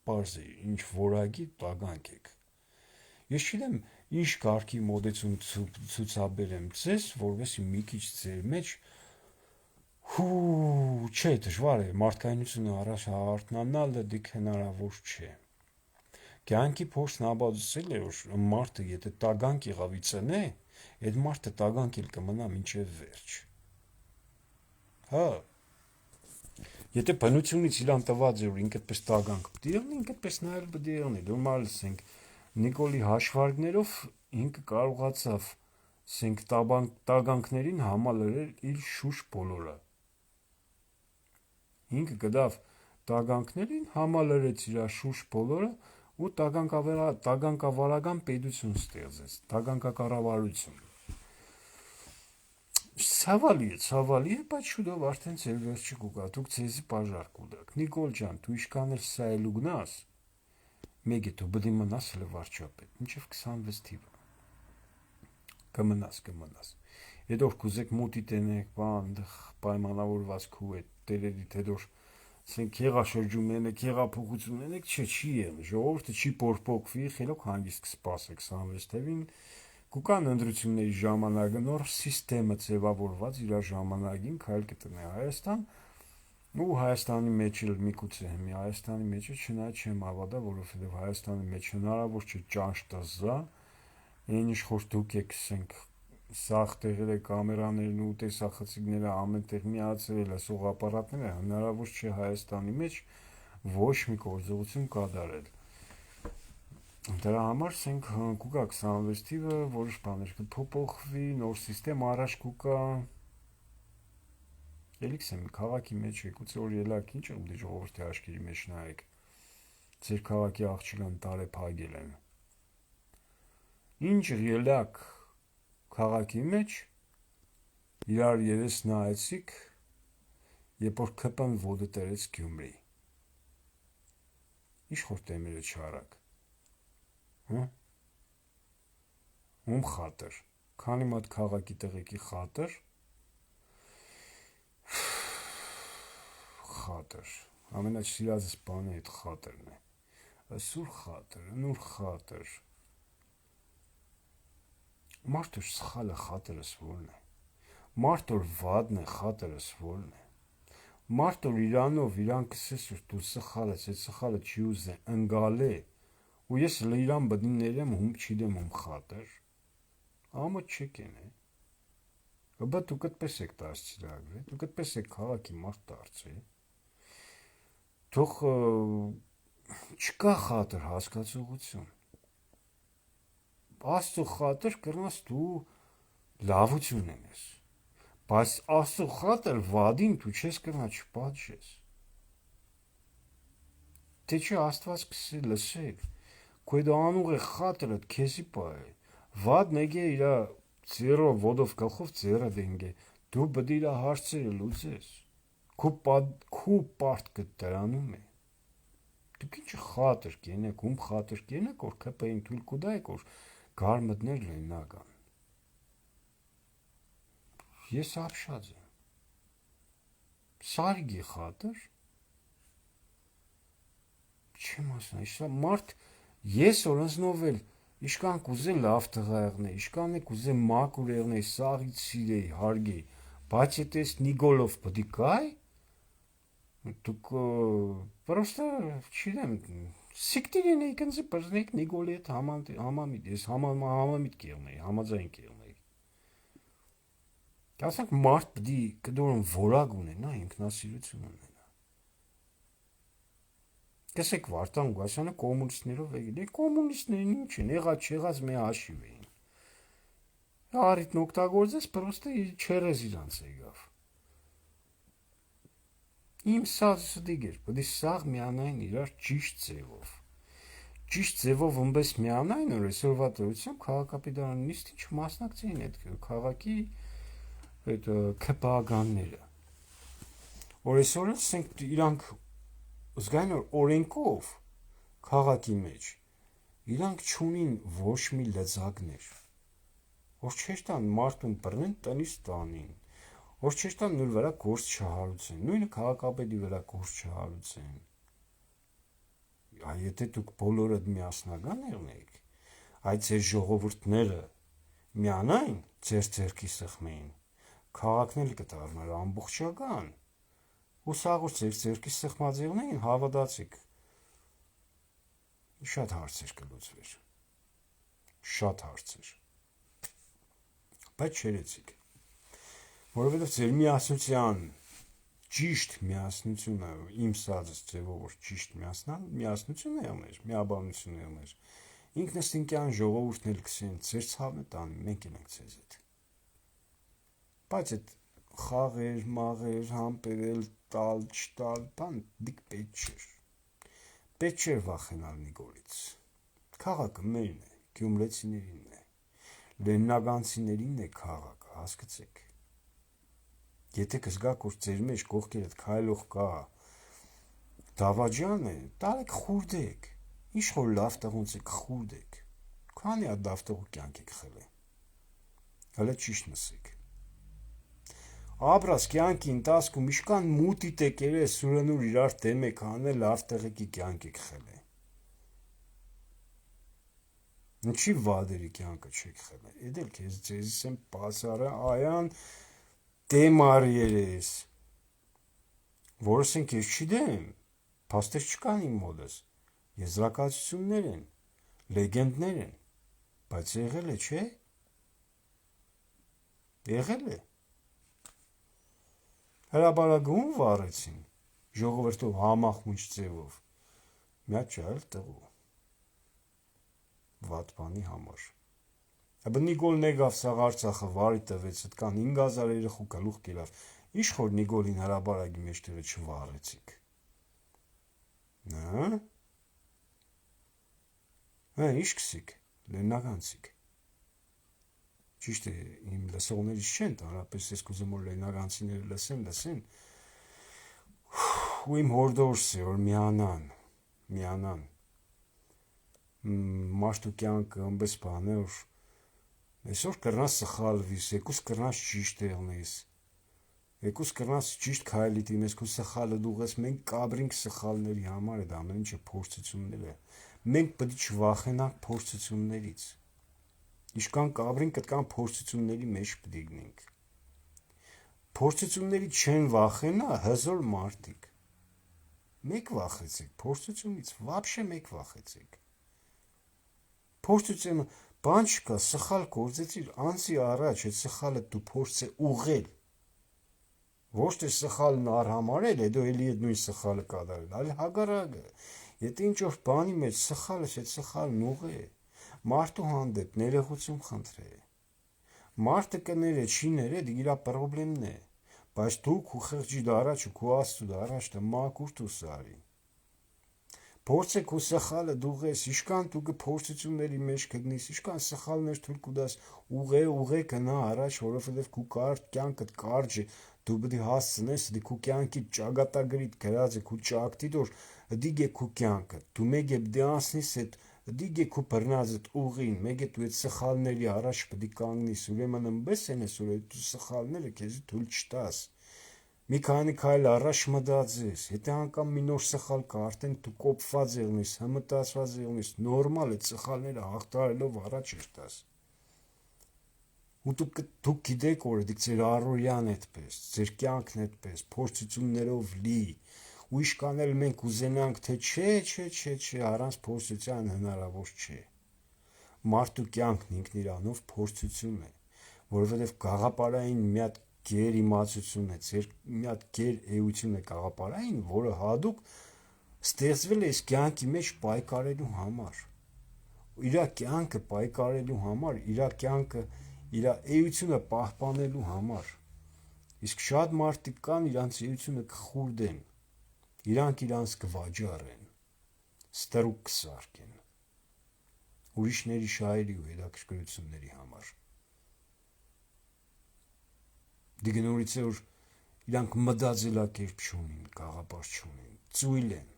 պարզ է, ինչ որակի տագանք եք։ Ես չգիտեմ ինչ կարգի մոդեցում ցուցաբերեմ ձեզ, որովհետեւ մի քիչ ձեր մեջ չէ, դժվար է մարդկայնությունը առաջ հարթնանալը դիք հնարավոր չէ։ Կյանքի փորձն ապացուցել է, որ մարդը եթե տագանք եղավ իծնե, այդ մարդը տագանք էլ կմնա մինչև վերջ։ Հա։ Եթե բնությունից իրան տված է, որ ինքը պես տագանք պետք է եղնի, ինքը պես նայել պետք է եղնի։ Դու մալ ասենք Նիկոլի հաշվարկներով ինքը կարողացավ ասենք տագանքներին համալրել իր շուրջ բոլորը։ Ինքը գտավ տագանքներին համալրեց իր շուրջ բոլորը ու տագանկավարական պետություն ստեղծեց, տագանկակառավարություն։ Ցավալի է, բայց շուտով արդեն ձեր վերջը կուգա, դուք ձեզի բաժար կուտաք։ Նիկոլ ջան, դու իշքան էլ սա էլ ուգնաս, մեկ է դու բդի մնաս հլը վարչապետ, մինչև 26 թիվը։ Կմնաս։ Հետո կուզեք մոտի տենեք, բան, պայմանավորված քու է, տերերի թեդոր, ասենք եղաշրջում ենեք, եղափոխություն ենեք, չի եղնի, ժողովուրդը չի պորպոկվի, խելոք հանգիստ կսպասեք 26 թևին, կուկան ընտրությունների ժամանակը նոր սիստեմը ձևավորված իր ժամանակին քայլ կտնե Հայաստան ու Հայաստանի մեջ էլ միգուցե հիմի Հայաստանի մեջ չնայած չեմ հավատա, որովհետև Հայաստանի մեջ հնարավոր չէ ճանճ տզա, այն ինչ որ դուք եք ասենք սաղ տեղերը կամերաներն ու տեսախցիկները ամենտեղ միացրել է սողապարատները, հնարավոր չէ Հայաստանի մեջ ոչ մի գործողություն կատարել։ Դրա համար ասենք կուկա 26 թիվը որոշ բաներ կփոփոխվի, նոր սիստեմ առաջ կուկա։ Ելիքս եմ քաղաքի մեջ եկուցե որ ելակ ինչ եմ դի ժողովրդի աչքերի մեջ նայեք։ Ձեր քաղաքի աղջիկան տարեփագել են։ Ինչ ելակ քաղաքի մեջ իրար երես նայեցիք, երբ որ ԿՊ-ն ոդը տերեց Գյումրի։ Ինչ որ տեմերը չարակ։ Ում խատր, քանի մոտ քաղաքի տղեկի խատր, ամենասիրածս բանը այդ խատրն է, ասուր խատր, նուր խատր, մարդուր սխալը խատրս որն է, մարդուր վադն է խատրս որն է, մարդուր իրանով իրան կսես որ դու սխալ ես, այդ սխալը չի ուզե ընգալ է, ու ես լիրան բդիներեմ հում չիդեմ հում խատր, ամը չեք են է, բա դու կտպես եք տասցիրագրի, դու կտպես եք քաղաքի մարդ դարձի, թող չկա խատր հասկացողություն, աստու խատր կրնաս դու լավություն են ես, բայց աստու խատր վադին դու չես կրնա չպատժես, թե չի աստված կսի լսեք, քույդ անուղ է խատրըդ քեզի պա է, վադն էգե իրա ձերով ոտով կախով ձերը դենգե, դու բդի իրա հարցերը լուծես, քու պարդ կտարանում է, դուք ինչ խատր կենեք, ում խատր կենեք, որ կպային թույլ կուդայք, որ գար մտներ լեննական, ես ապշած եմ, սարիգի խատր, չեմ ասնա, իշտա մարդ, ես օրնձնով էլ, իշկան կուզե լավ տղա եղնե, իշկան է կուզե մակուր եղնե, սաղից սիրեի, հարգեի, բայց եթե ես Նիկոլով պդի կայ, դուք պրոստը չիրեմ, սիկտիր ենեի կնձի պրզնեիք Նիկոլի հետ համամիտ, ես համամիտ կեղնեի, համաձայն կեղնեի, ասանք մարդ պդի կդորում որակ ունենա, ինքնասիրություն ունենա, կսեք Վարդան Գասյանը կոմունիստներով եկել, կոմունիստներն ինչ են, եղած չեղած մի հաշիվ էին, առիթն օգտագործես, պրոստը չերեզ իրանց եկավ, իմ սա դիգեր, պդի սաղ միանային իրար ճիշտ ձևով, ճիշտ ձևով ըմբես միանային, որ այսօրվա դրությամբ քաղաքապետարան նիստին չմասնակցեին այդ քաղաքի այդ ՔՊԱ-գանները։ Որ այսօր ասենք իրանք զգային որ օրենքով քաղաքի մեջ իրանք չունին ոչ մի լծակներ, որ չէր տան մարդուն բռնեն տնից տանին, որ չէր տան նույն վրա գործ չհարուցեն, նույնը քաղաքապետի վրա գործ չհարուցեն։ Եթե դուք բոլորը միասնական եղնեիք, այդ ձեր ժողովուրդները միանային ձեր ձեռքի սխմեին, քաղաքն էլ կդառնար ամբողջական, ու սաղուր ձեր ձեռքի սխմած եղնեին, հավատացիք, շատ հարցեր կլուծվեր, շատ հարցեր, բայց չերեցիք, որովհետև ձեր միասնության ճիշտ միասնությունը, իմ սածս ձևով որ ճիշտ միասնություն է եղներ, միաբանություն է եղներ, ինքնըստինքյան ժողովուրդն էլ կսեն ձեր ցավն է տանի, մենք ենք ձեզ հետ։ Բայց այդ խաղեր, մաղեր, համբերել, տալ, չտալ, բան դիք պետք չէր։ Պետք չէր վախենալ Նիկոլից։ Քաղաքը մերն է, գյումրեցիներինն է, լեննագանցիներինն է քաղաքը, հասկացեք։ Եթե կզգաք, որ ձեր մեջ կողքերդ քայլող կա դավաճան է, տարեք խուրդեք, ինչ որ լավ տղունց եք խուրդեք, քանի հատ լավ տղու կյանք եք խելել, հələ ճիշտ նսեք։ Ապրած կյանքի ընթացքում իշքան մուտիտ եք երել սուրենուր իրար դեմ եք անել, լավ տղեկի կյանք եք խելել։ Ինչի վադերի կյանքը չեք խելել, էդ էլ քեզ ձեզիս եմ պասարը այան դեմ արիերես, որս են քեզ չի դեմ, փաստեր չկան իմ մոդս, եզրակացություններ են, լեգենդներ են, բայց եղել է, չէ՞։ Եղել է։ Հրաբարագում վառեցին, ժողովրդով համախմուչ ձևով, մի հատ չայլ տղու, վատ բանի համար։ Ապա Նիկոլն եկավ սաղ Արցախը վարի տվեց, այդքան 5000 երեխու գլուխ կերավ, ինչ որ Նիկոլին հրաբարագի մեջտեղը չվառեցիք։ Ինչ կսիք, լեննագանցիք։ Ճիշտ է, իմ լսողներից չեն, հանրապես ես կուզեմ որ լեննագանցիները լսեն, ու իմ հորդորս է, որ միանան, մարդու կյանքը ըմպես բան է, որ այսօր կրնաս սխալվիս, եկուս կրնաս ճիշտ եղնես, եկուս կրնաս ճիշտ քայլի դիմես, քո սխալը դուղես, մենք կաբրինք սխալների համար է, դա ամեն ինչը փորձություններ է, մենք պետք է չվախենանք փորձություններից, իշքան կաբրինք, այդքան փորձությունների մեջ պետք է գնենք, փորձություններից չեն վախենա հզոր մարդիկ, մեկ վախեցեք փորձությունից, վաբշե մեկ վախեցեք, փորձությունը բան չկա, սխալ գործեցիր, անցի առաջ, այդ սխալը դու փորձե ուղղել, ոչ թե սխալն արհամարել, հետո էլի այդ նույն սխալը կատարել, այլ հակառակը, եթե ինչ որ բանի մեջ սխալս, այդ սխալն ուղղե, մարդու հանդեպ ներողություն խնդրե, մարդը կները, չի ները, դա իրա պրոբլեմն է, բայց դու քու խղճի դարաջ ու քու աստու դարաջ դա մակուր դու սարի։ Փորձեք ու սխալը դուղես, իշքան դու փորձությունների մեջ կգնես, իշքան սխալներ թույլ կտաս, ուղղե գնա առաջ, որովհետև քու կյանքդ կարճ է, դու պետք է հասցնես, դի քու կյանքի ճակատագրիդ գրած է, քու ճակտիդ որ դիգե քու կյանքը, դու մեկ է դի անցնես այդ դիգե քու բռնածդ ուղին, մեկ է դու այդ սխալների առաջ պետք է կանգնես, ուրեմն ըմբես ենես, որ այդ սխալները քեզ թույլ չտաս։ Մի քանի քայլ առաջ մտածես, եթե անգամ մի նոր սխալ կա, արդեն դու կոփված եղնես, հմտացված եղնես, նորմալ է սխալները հաղթարելով առաջ երտաս։ Ու դուք գիտեք, որ դիք ձեր առօրյան այդպես, ձեր կյանքն այդպես, փորձություններով լի, ու իշքան էլ մենք ուզենանք, թե չէ, առանց փորձության հնարավոր չէ։ Մարդու կյանքն ինքն իրանով փորձություն է, որովհետև գաղափարային մի հատ գեր իմացություն է, ձեր մի հատ գեր էություն է գաղափարային, որը հատուկ ստեղծվել է այս կյանքի մեջ պայքարելու համար, իր կյանքը պայքարելու համար, իր կյանքը, իր էությունը պահպանելու համար, իսկ շատ մարդիկ կան իրանց էությունը կխուրդեն, իրանք իրանց կվաճառեն, ստրուկ կսարքեն, ուրիշների շահերի ու հետաքրքրությունների համար։ Դիգնորից է որ իրանք մտածելակերպ չունին, գաղափար չունին, ծույլ են։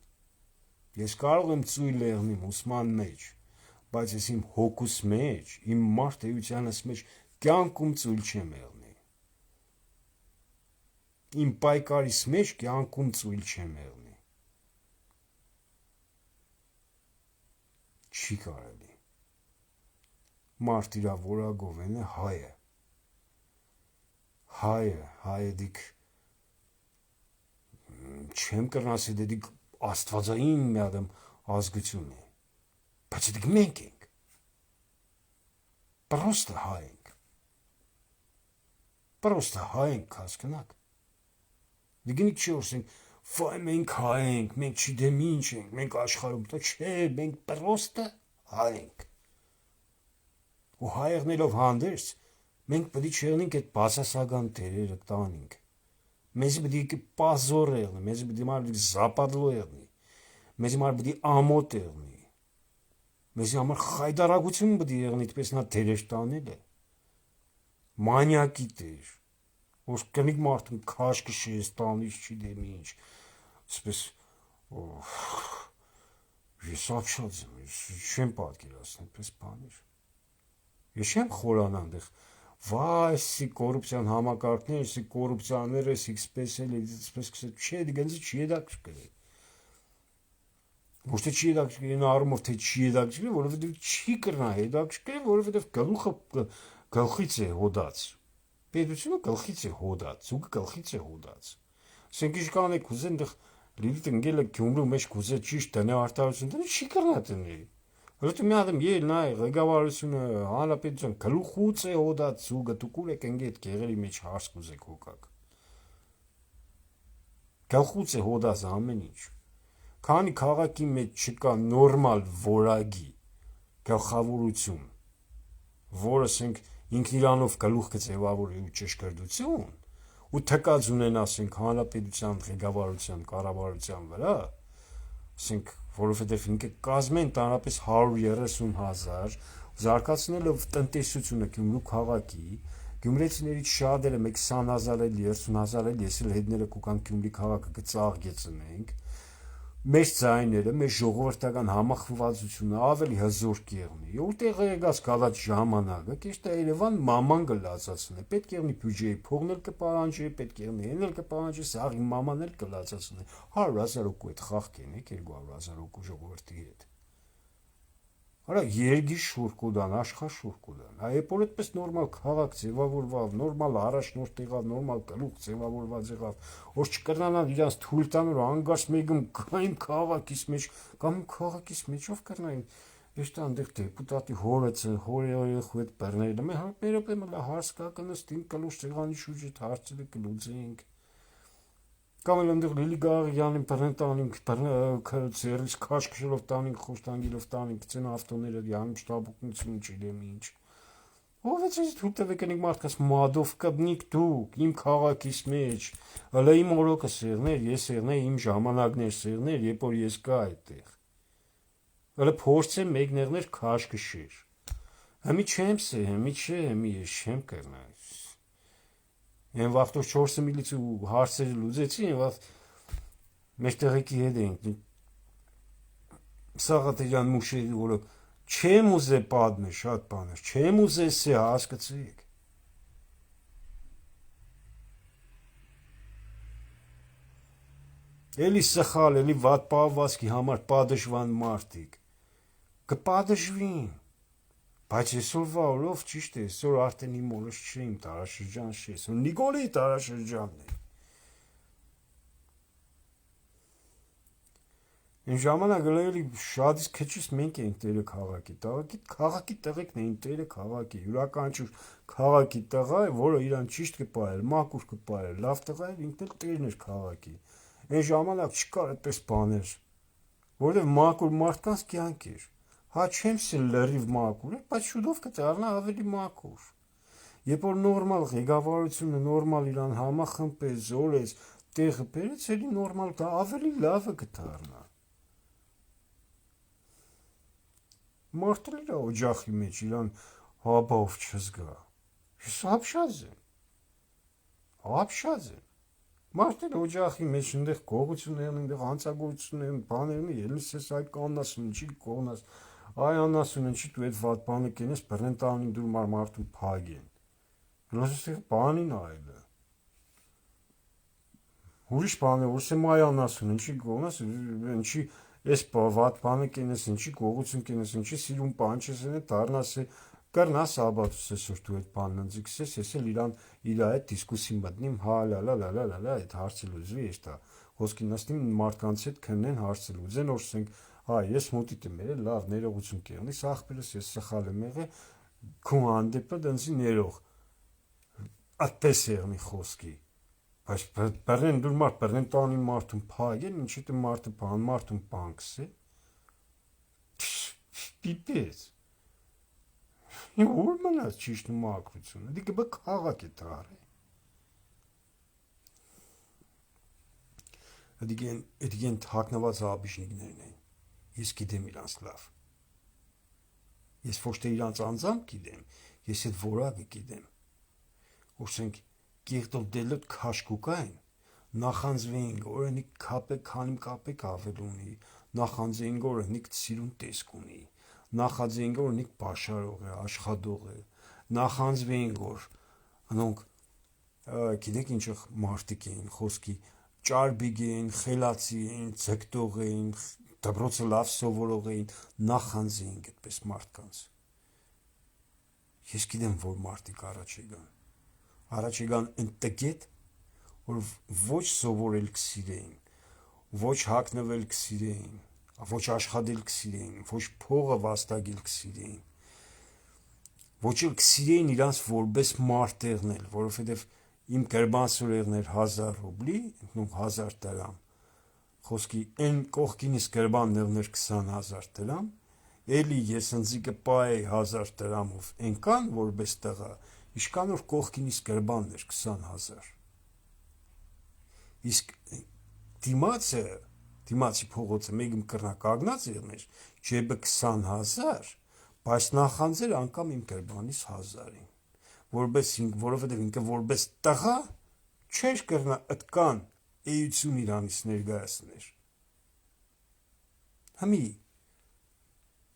Ես կարող եմ ծույլ եղնիմ ուսման մեջ, բայց ես իմ հոգուս մեջ, իմ մարդ էությանս մեջ կյանքում ծույլ չեմ եղնի։ Իմ պայքարիս մեջ կյանքում ծույլ չեմ եղնի։ Չի կարելի։ Մարդ իրա որակով են է հայը։ Հայը դիք չեմ կրնասի դիք աստվածային մի ադամ ազգություն է։ Բայց դիք մենք ենք։ Պրոստը հայ ենք, հասկանաք։ Դիգնիկ չի որսենք, վայ մենք հայ ենք, մենք չիդեմ ինչ ենք, մենք աշխարհում, դա չէ, մենք պրոստը հայ ենք։ Ու հայ եղնելով հանդերձ, մենք պետք է չեղնենք այդ բացասական դերերը տանենք։ Մեզ պետք է պազոր եղնի, մեզ պետք է մարդ զապադլո եղնի, մեզ համար պետք է ամոթ եղնի, մեզ համար խայդարագություն պետք է եղնի, այդպես նա դերեր տանել է։ Մանյակի դեր, որ կնիկ մարդուն քաշ կշես, տանից չիդեմ ինչ, այսպես ես ապշած եմ, ես չեմ պատկերացնի, այդպես բաներ։ Ես չեմ խորանա այնտեղ, վայ, սի կոռուպցիան համակարգներ, սի կոռուպցիաները, այսպես էլ, այսպես կսել, չէ, դիգնձի չի հետաքրքրի։ Ոչ թե չի հետաքրքրի, այն առումով թե չի հետաքրքրի, որովհետև չի կրնա հետաքրքրի, որովհետև գլխից է հոդած։ Պետությունը գլխից է հոդած, զուգը գլխից է հոդած։ Ասենք իշքան է կուզե այնտեղ լիլիթ ընկելը Գյումրու մեջ կուզե ճիշտ տնե արտահայտություն դնել, չի կրնա տնի։ Որովհետև մի ադամ ել նայ ղեկավարությունը հանրապետության գլխուց է հոդած զուգը դու կուր եք ընկե այդ գեղերի մեջ հարց կուզեք հոգակ։ Գլխուց է հոդած ամեն ինչ։ Քանի քաղաքի մեջ չկա նորմալ որակի գլխավորություն, որը ասենք ինքն իրանով գլուխ կձևավորի ու ճշգրտություն, ու թկած ունեն ասենք հանրապետության ղեկավարության կառավարության վրա, ասենք որովհետև ինքը կազմեն տանրապես 130,000 զարգացնելով տնտեսությունը Գյումրու քաղաքի, գյումրեցիներից շատերը մեկ 20,000 էլ 30,000 էլ ես էլ հետները կուկան Գյումրի քաղաքը կծաղկեցնենք, մեր ձայները, մեր ժողովրդական համախմբվածությունը ավելի հզոր կեղնի։ Որտեղ եկած գալած ժամանակը, կեշտա Երևան մաման կլացացնի, պետք է եղնի բյուջեի փողն էլ կպահանջի, պետք է եղնի հեն էլ կպահանջի, սաղի մաման էլ կլացացնի։ 100,000 հոգու հետ խաղ կենեք 200,000 հոգու ժողովրդի հետ։ Արա երգի շուր կուդան, աշխարհ շուր կուդան։ Այեպոր այդպես նորմալ քաղաք ձևավորված, նորմալ առաջնորդ եղավ, նորմալ գլուխ ձևավորված եղավ, որ չկրնանան իրանց թույլ տանոր անգարս մեկում կային քաղաքից մեջ, կամ քաղաքից մեջով կրնային, ես դա այնտեղ դեպուտատի հորը երեխու հետ բռնել, մերոպե մլա հարց կա կնստին կլուշ սեղանի շուրջը հարցերը կլուծենք։ Կամ էլ այնտեղ Լիլի Գաղաղյանին բռնտանինք, ծերից քաշ քշելով տանինք, խոստանգելով տանինք, ցեն ավտոները յանում շտաբուկնություն չգիտեմ ինչ։ Ով է ցես դուք տվեկնիկ մարդկաս մադով կդնիկ դուք իմ քաղաքից մեջ, հələ իմ օրոքը սերներ, ես սերներ իմ ժամանակներ սերներ, երբ որ ես կա այդտեղ։ Հələ փորձեմ մեկներներ քաշ քշեր։ Հիմի չեմ սե, հիմի չէ, հիմի ես չեմ կրնա։ Են վախտոր 4 միլից ու հարցերը լուծեցի, են վախ մեր տեղեկի հետ էինք Սաղաթելյան Մուշերի, որը չեմ ուզե պատմել շատ բաներ, չեմ ուզե սե հասկացեք։ Էլի սխալ, էլի վատ պահվածքի համար պատժվան մարդիկ, կպատժվին, բայց այսօրվա օրով ճիշտ է, այսօր արդեն իմ օրս չէ, իմ տարաշրջան չէ, այսօր Նիկոլի տարաշրջանն է։ Այն ժամանակ էլի շատից քչից մենք էինք տերը քաղաքի տեղեկն էին տերը քաղաքի, յուրաքանչյուր քաղաքի տղա, որը իրան ճիշտ կպահեր, մաքուր կպահեր, լավ տղա էր, ինքն էլ տերն էր քաղաքի։ Այն ժամանակ չկար այդպես բաներ, որովհետև մաքուր մարդկանց կյանք էր։ Հա չեմ սել լրիվ մաքուր է, բայց շուտով կդառնա ավելի մաքուր։ Երբ որ նորմալ ղեկավարությունը նորմալ իրան համախմբեց, զորեց, տեղը բերեց, էլի նորմալ դա ավելի լավը կդառնա։ Մարդը իր օջախի մեջ իրան հաբով չզգա։ Ես հապշած եմ։ Հապշած եմ։ Մարդը օջախի մեջ այնտեղ գողություն են, այնտեղ հանցագործություն են, բաներն են, ելս էս այդ կանասուն չի կողնաս։ Այ անասուն չի դու այդ վատ բանը կենես բռնեն տանին դու մարդուն փագեն։ Լսես բանին այլը։ Ուրիշ բան է, ուրիշ մայ անասուն չի կողնաս, ինչի այս վատ բանը կենես, ինչի գողություն կենես, ինչի սիրուն բան չես են դառնաս կռնաս աբատուս այսօր դու այդ բանն ընձիքսես, ես էլ իրան իր այդ դիսկուսին մտնիմ, հա լա այդ հարցը լուծվի էս դա։ Խոսքի նստին մարդկանց հետ քննեն հարցը լուծեն, որ ասենք, հա ես մոտիտ եմ եղել, լավ ներողություն կեղնի, ախպերս ես սխալ եմ եղել, քո հանդեպը դնցի ներող։ Այդպես եղնի խոսքի։ Բայց բռնեն դու մարդ բռնեն տանի մարդուն փագեն, ինչի դու մարդը բան մարդուն բանկս է։ Պիպես։ Իմ որ մնաց ճիշտ մակրությունը, դի կբա քաղաք է տարի։ Էդիգեն թակնված աբիշնիկներն են։ Ես գիտեմ իրանց լավ։ Ես ոչ թե իրանց անձամբ գիտեմ, ես այդ որակը գիտեմ։ Ոսենք կիրտով դելոտ քաշկուկային նախանձվեին օրենիկ կապե քանիմ կապե կավել ունի նախանձեին օրենիկ սիրուն տեսք ունի նախանձեին օրենիկ բաշարող է աշխատող է նախանձվեին որ անոնք գիտեք ինչ մարդիկ էին խոսքի ճարբիգ էին խելացի էին ձգտող էին դպրոցը լավ սովորող էին նախանձեին այդպես մարդկանց ես գիտեմ որ մարդիկ առաջ եկան ընտգետ որ ոչ սովորել կսիրեին, ոչ հագնվել կսիրեին, ոչ աշխատել կսիրեին, ոչ փողը վաստակել կսիրեին, ոչ էլ կսիրեին իրանց որպես մարդ եղնել, որովհետև իմ գրբանսուրեղն էր 1000 ռուբլի, 1000 դրամ, խոսքի այն կողքինիս գրբաններն էր 20000 դրամ, էլի ես ընձիկը պայեի 1000 դրամով ենքան որպես տղա, իշքան որ կողքինիս գրբանն էր 20000 Իսկ դիմացի փողոցը մեկում կրնակագնած եղներ, ջեբը 20000, բայց նախանձեր անգամ իմ գրբանից 1000-ին, որովհետև ինքը որպես տղա չէր կրնա ըտկան էություն իրանից ներկայացներ։ Համի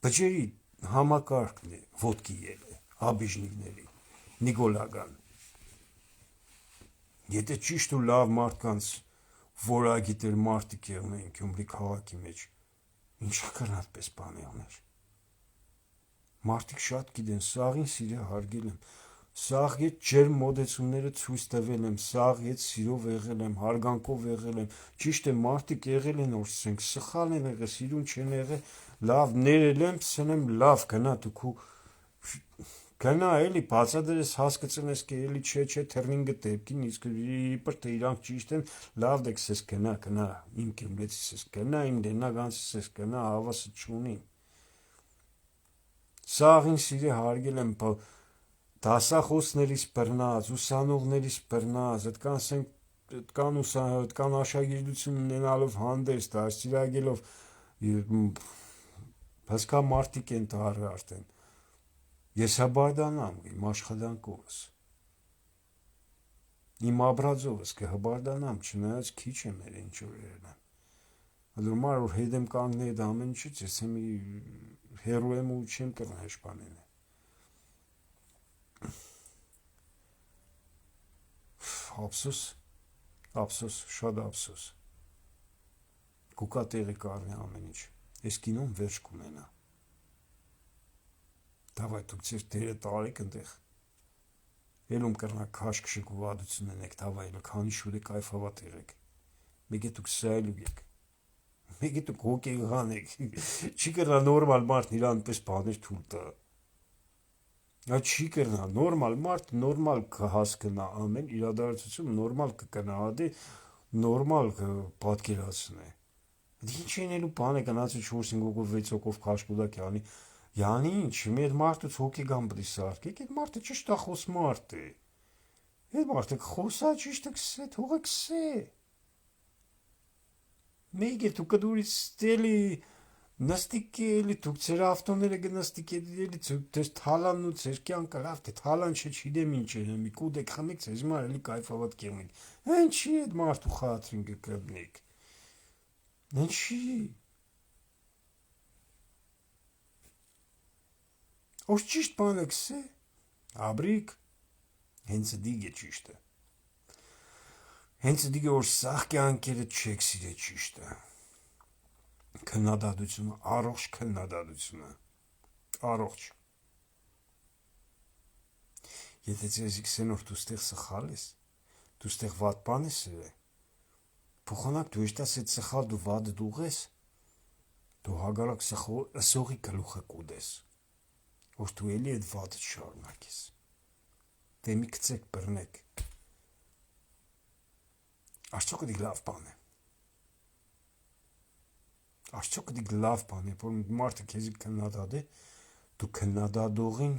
բջերի համակարգն է ոտքի ելը, հաբիժնիկների, նիկոլագան։ Եթե ճիշտ ու լավ մարդկանց որագիտեր մարդիկ եղնեին Գյումրի քաղաքի մեջ, ինչա կրնա այդպես բան եղներ։ Մարդիկ շատ գիտեն, սաղին սիրե հարգել եմ, սաղ հետ ջերմ մոտեցումները ցույց տվել եմ, սաղ հետ սիրով եղել եմ, հարգանքով եղել եմ, ճիշտ է մարդիկ եղել են, որ ասենք սխալ են եղել, սիրուն չեն եղել, լավ ներել եմ, սնեմ լավ գնա դու Գնա էլի բացադրես հասկացնես că էլի չէ թռնին գտեպքին իսկ իբր թե իրանք ճիշտ են լավ դեքսես գնա իմ կիմլեցիս գնա իմ դենագանցս գնա հավասը չունի սաղին սիրե հարգել եմ դասախոսներից բռնած ուսանողներից բռնած այդքան աշակերտություն ունենալով հանդերձ դաստիարակելով հսկա մարդիկ են տառը արդեն Ես հբարդանամ իմ աշխատանքովս, իմ աբրածովս կհբարդանամ, չնայած քիչ եմ էր ինչ որ երնեմ, ադրմար որ հետ եմ կանգնի այդ ամեն ինչից, ես եմ հերու եմ ու չեմ կրնա հեշպանեն է, ափսոս, շատ ափսոս, կուկա տեղի կարնի ամեն ինչ, ես կինոն վերջ կունենա, Davay դուք ձեր դերը տարեք այնտեղ ելում կրնակ քաշք շկուվադություն ունեք davay քանի շուրի կայֆավատ եղեք մեկ է դուք սայլու եք մեկ է դուք հոգեգան եք չի կրնա նորմալ մարդ իրանպես բաներ թույլ տա այդ չի կրնա նորմալ մարդ նորմալ կհասկնա ամեն իրադարձություն նորմալ կգնահատի նորմալ պատկերացնի ինչ ենելու բան է գնացի 4-5 հոգով 6 հոգով քաշկուդակ անի Yani ինչ, մի այդ մարդուց հոգեգան բրի սարքեք, այդ մարդը ճիշտ ախոս մարդ է, այդ մարդը խոսա ճիշտը կսե, թողը կսե, մեկ է դու կդուրից ստելի Նստիկ էլի դուք ձեր ավտոները գնստիկ էլի ձեր թալանն ու ձեր կյանքը լավ թե թալան չգիտեմ ինչ է մի կուդեք խմեք ձեզ մար էլի կայֆավատ կերմիկ ինչի այդ մարդու խաթրին գկրբնիկ ինչի օս ճիշտ բանը գսե աբրիկ հենց դիգե ճիշտը հենց դիգե որ սաղ կյանքերը չեք սիրե ճիշտը քննադատությունը առողջ քննադատությունը առողջ եթե ձեզ գսեն որ դու ստեղ սխալ ես դու ստեղ վատ բան ես սրե փոխանակ դու իշտաս այդ սխալ դու վատ դուղես դու հագարակ սողի գլուխը կուդես որ դու էլի այդ վատը շարունակես դեմի գցեք բռնեք Աստծո կդի լավ բան է Աստծո կդի լավ բան է որ մարդը քեզի քննադատե դու քննադատողին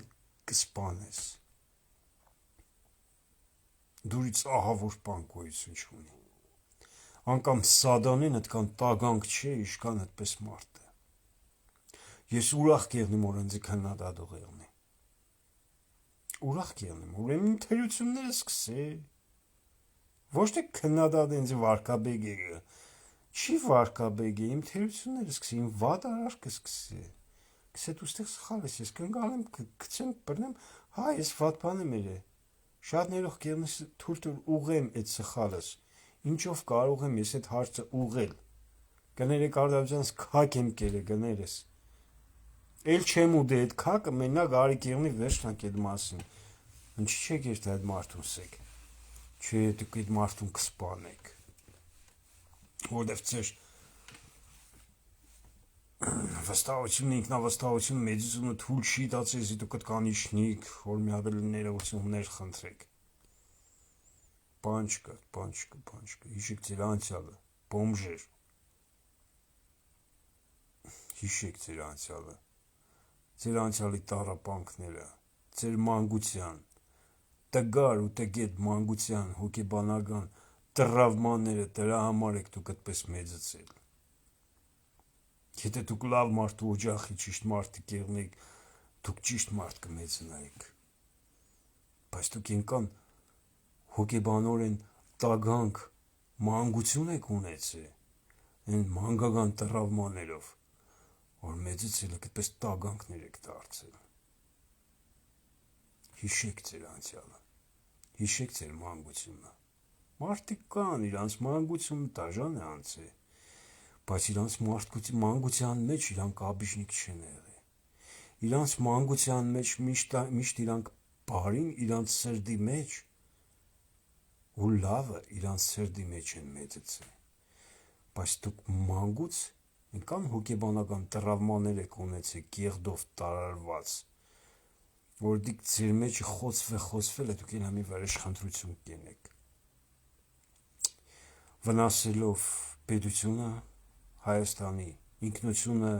կսպանես դուրից ահավոր բան գոյություն չունի անկամ սադանին այդքան տագանք չէ իշքան այդպես մարդը ես ուրախ կեղնեմ որ ինձ քննադատող եղնի ուրախ կեղնեմ ուրեմն թերությունները սկսե ոչ թե քննադատ ինձ վարկաբեգը Չի վարկաբեգի իմ թերությունները սկսի, իմ վատ արարքը սկսի, կսե դու ստեղ սխալ ես, ես կնգալեմ, կցեմ, բրնեմ, հա, ես վատ բան եմ էրե, շատ ներող կերնես թուր ուղեմ այդ սխալս, ինչով կարող եմ ես այդ հարցը ուղել, կներեք արդավջանս կակ եմ կերը, գներես, էլ չեմ ուդե այդ կակը մենակ արի կերնի վերջնակ այդ մասին, ինչի չեք երդ այդ մարդուն սեք, չէ դուք այդ մարդուն կսպանեք, որտեվ ձեր վստահությունը ինքնավստահությունը մեծությունը թույլ չի տալիս դուք այդ կանիշնիկ որ մի հատ ներողություններ խնդրեք բան չկա հիշեք ձեր անցյալը բոմժեր հիշեք ձեր անցյալի տառապանքները ձեր մանկության տգար ու տգետ մանկության հոգեբանական տրավմաները դրա համար եք դուք այդպես մեծացել եթե դուք լավ մարդ ու օջախի ճիշտ մարդիկ եղնեիք դուք ճիշտ մարդ կմեծնայիք բայց դուք ինքան հոգեբանորեն տագանք մանկություն եք ունեցել այն մանկական տրավմաներով որ մեծացել եք այդպես տագանքներ եք դարձել հիշեք ձեր անցյալը հիշեք ձեր մանկությունը Մարդիկ կան, իրանց մանկությունը դաժան է անցել, բայց իրանց մանկության մեջ իրանք աբիժնիկ չեն եղել։ Իրանց մանկության մեջ միշտ իրանք բարին իրանց սրդի մեջ ու լավը իրանց սրդի մեջ են մեծացել։ Բայց դուք մանկուց ինքան հոգեբանական տրավմաներ եք ունեցել կեղդով տարարված, որ դիք ձեր մեջ խոսվել է դուք են համի վարեշխանդրություն կենեք։ Վնասելով պետությունը, Հայաստանի ինքնությունը,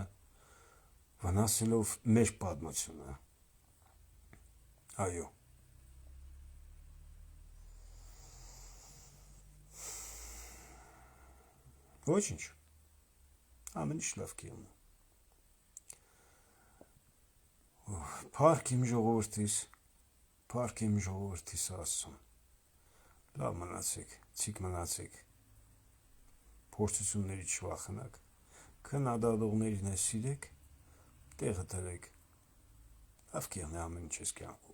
վնասելով մեր պատմությունը, այո, ոչինչ, ամեն ինչ լավ կերնում, պարկ իմ ժողովրդիս ասում, լավ մնացեք, ցիկ մնացեք, փորձություններից չվախենաք, քննադատողներին սիրեք, տեղը դրեք, լավ կերնի ամեն ինչ ես կյանքում